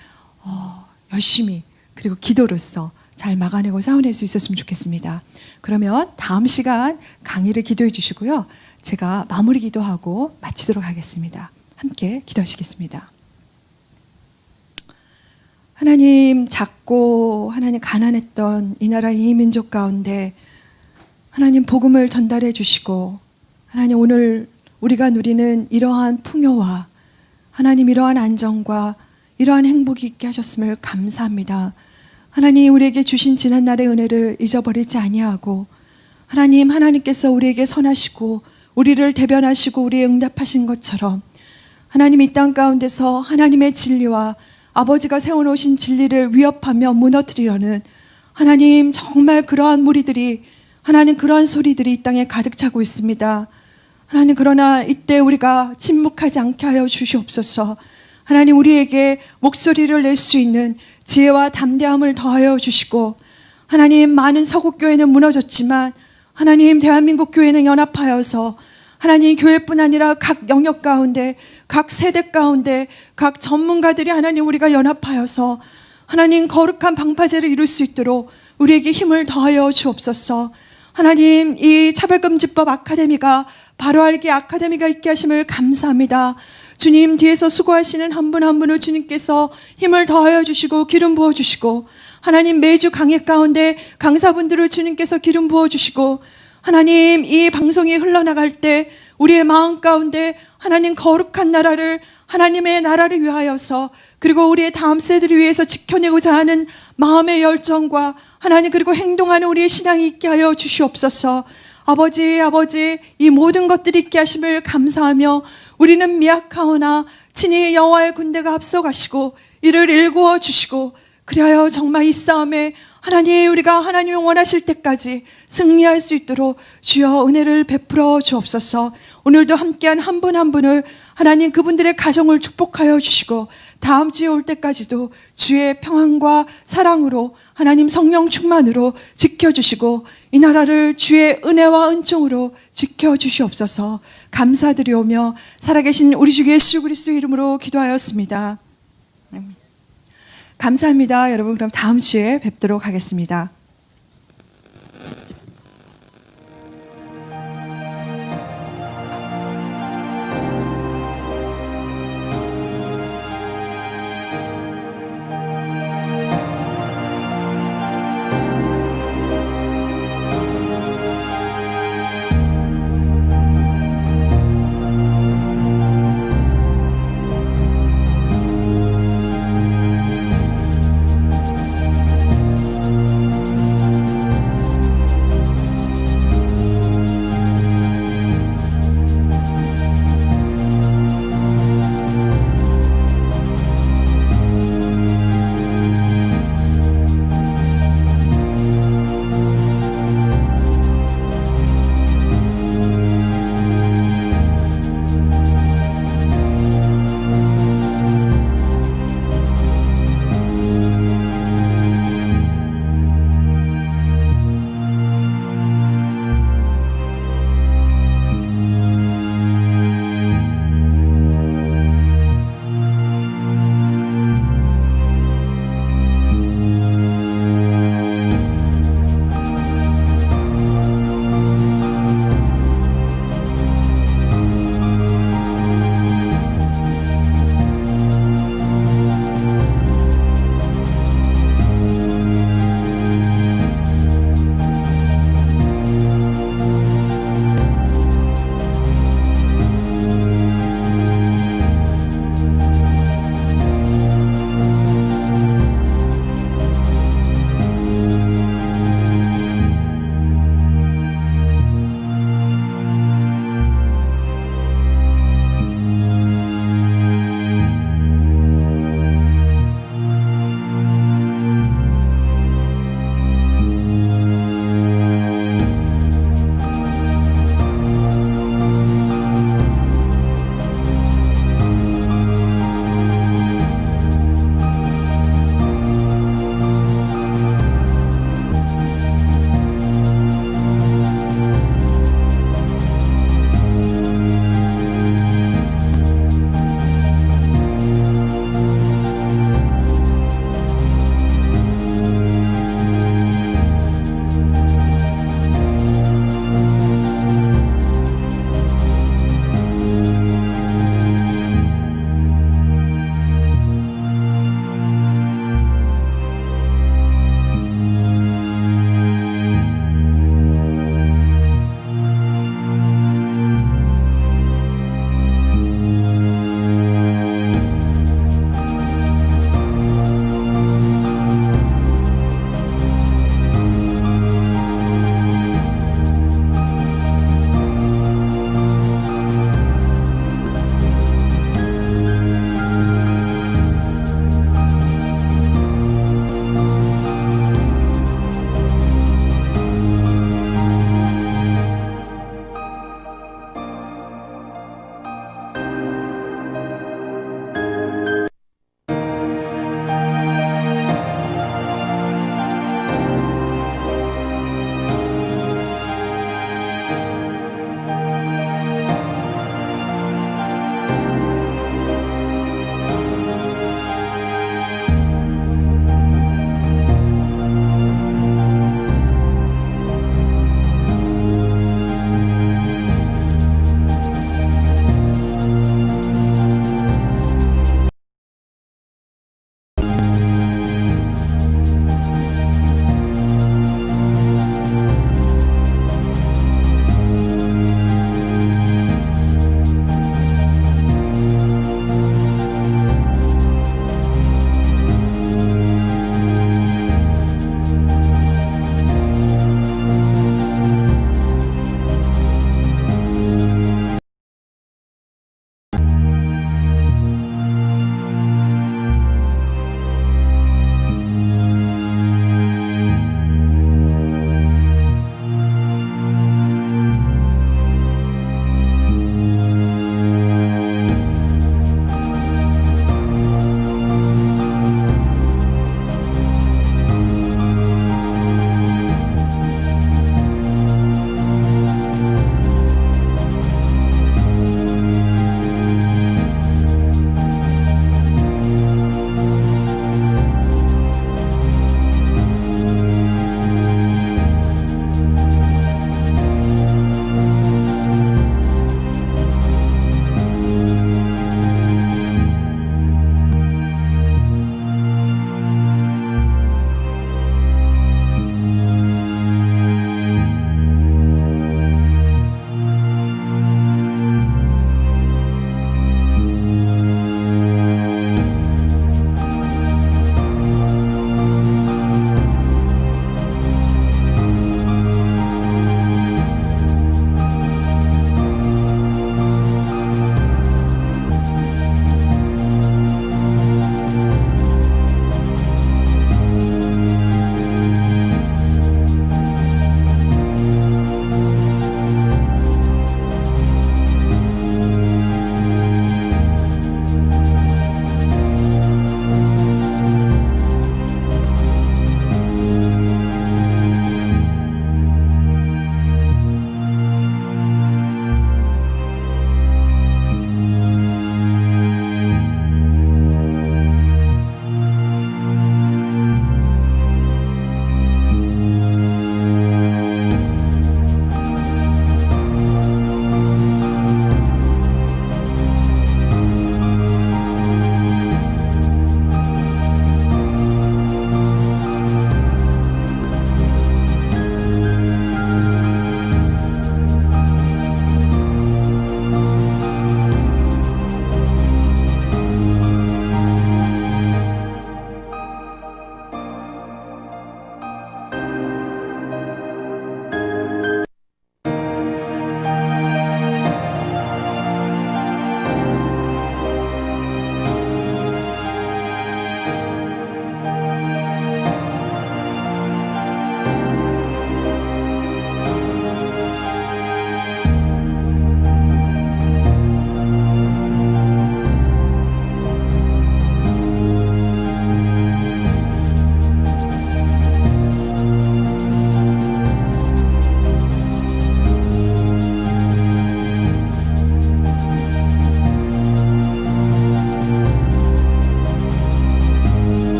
Speaker 8: 열심히 그리고 기도로서 잘 막아내고 싸워낼 수 있었으면 좋겠습니다. 그러면 다음 시간 강의를 기도해 주시고요. 제가 마무리 기도하고 마치도록 하겠습니다. 함께 기도하시겠습니다. 하나님, 작고 하나님 가난했던 이 나라 이 민족 가운데 하나님 복음을 전달해 주시고 하나님 오늘 우리가 누리는 이러한 풍요와 하나님 이러한 안정과 이러한 행복이 있게 하셨음을 감사합니다. 하나님 우리에게 주신 지난날의 은혜를 잊어버리지 아니하고 하나님께서 우리에게 선하시고 우리를 대변하시고 우리의 응답하신 것처럼 하나님 이 땅 가운데서 하나님의 진리와 아버지가 세워놓으신 진리를 위협하며 무너뜨리려는 하나님 정말 그러한 무리들이 하나님 그러한 소리들이 이 땅에 가득 차고 있습니다. 하나님 그러나 이때 우리가 침묵하지 않게 하여 주시옵소서. 하나님 우리에게 목소리를 낼 수 있는 지혜와 담대함을 더하여 주시고 하나님 많은 서구교회는 무너졌지만 하나님 대한민국 교회는 연합하여서 하나님 교회뿐 아니라 각 영역 가운데 각 세대 가운데 각 전문가들이 하나님 우리가 연합하여서 하나님 거룩한 방파제를 이룰 수 있도록 우리에게 힘을 더하여 주옵소서. 하나님 이 차별금지법 아카데미가 바로알기 아카데미가 있게 하심을 감사합니다. 주님 뒤에서 수고하시는 한 분 한 분을 주님께서 힘을 더하여 주시고 기름 부어주시고 하나님 매주 강의 가운데 강사분들을 주님께서 기름 부어주시고 하나님 이 방송이 흘러나갈 때 우리의 마음 가운데 하나님 거룩한 나라를, 하나님의 나라를 위하여서, 그리고 우리의 다음 세대를 위해서 지켜내고자 하는 마음의 열정과 하나님, 그리고 행동하는 우리의 신앙이 있게 하여 주시옵소서. 아버지, 이 모든 것들이 있게 하심을 감사하며, 우리는 미약하오나 친히 여호와의 군대가 앞서가시고 이를 일구어 주시고, 그리하여 정말 이 싸움에 하나님, 우리가 하나님이 원하실 때까지 승리할 수 있도록 주여 은혜를 베풀어 주옵소서. 오늘도 함께한 한 분 한 분을 하나님, 그분들의 가정을 축복하여 주시고, 다음 주에 올 때까지도 주의 평안과 사랑으로, 하나님 성령 충만으로 지켜주시고, 이 나라를 주의 은혜와 은총으로 지켜주시옵소서. 감사드리오며 살아계신 우리 주 예수 그리스도의 이름으로 기도하였습니다. 감사합니다. 여러분, 그럼 다음 주에 뵙도록 하겠습니다.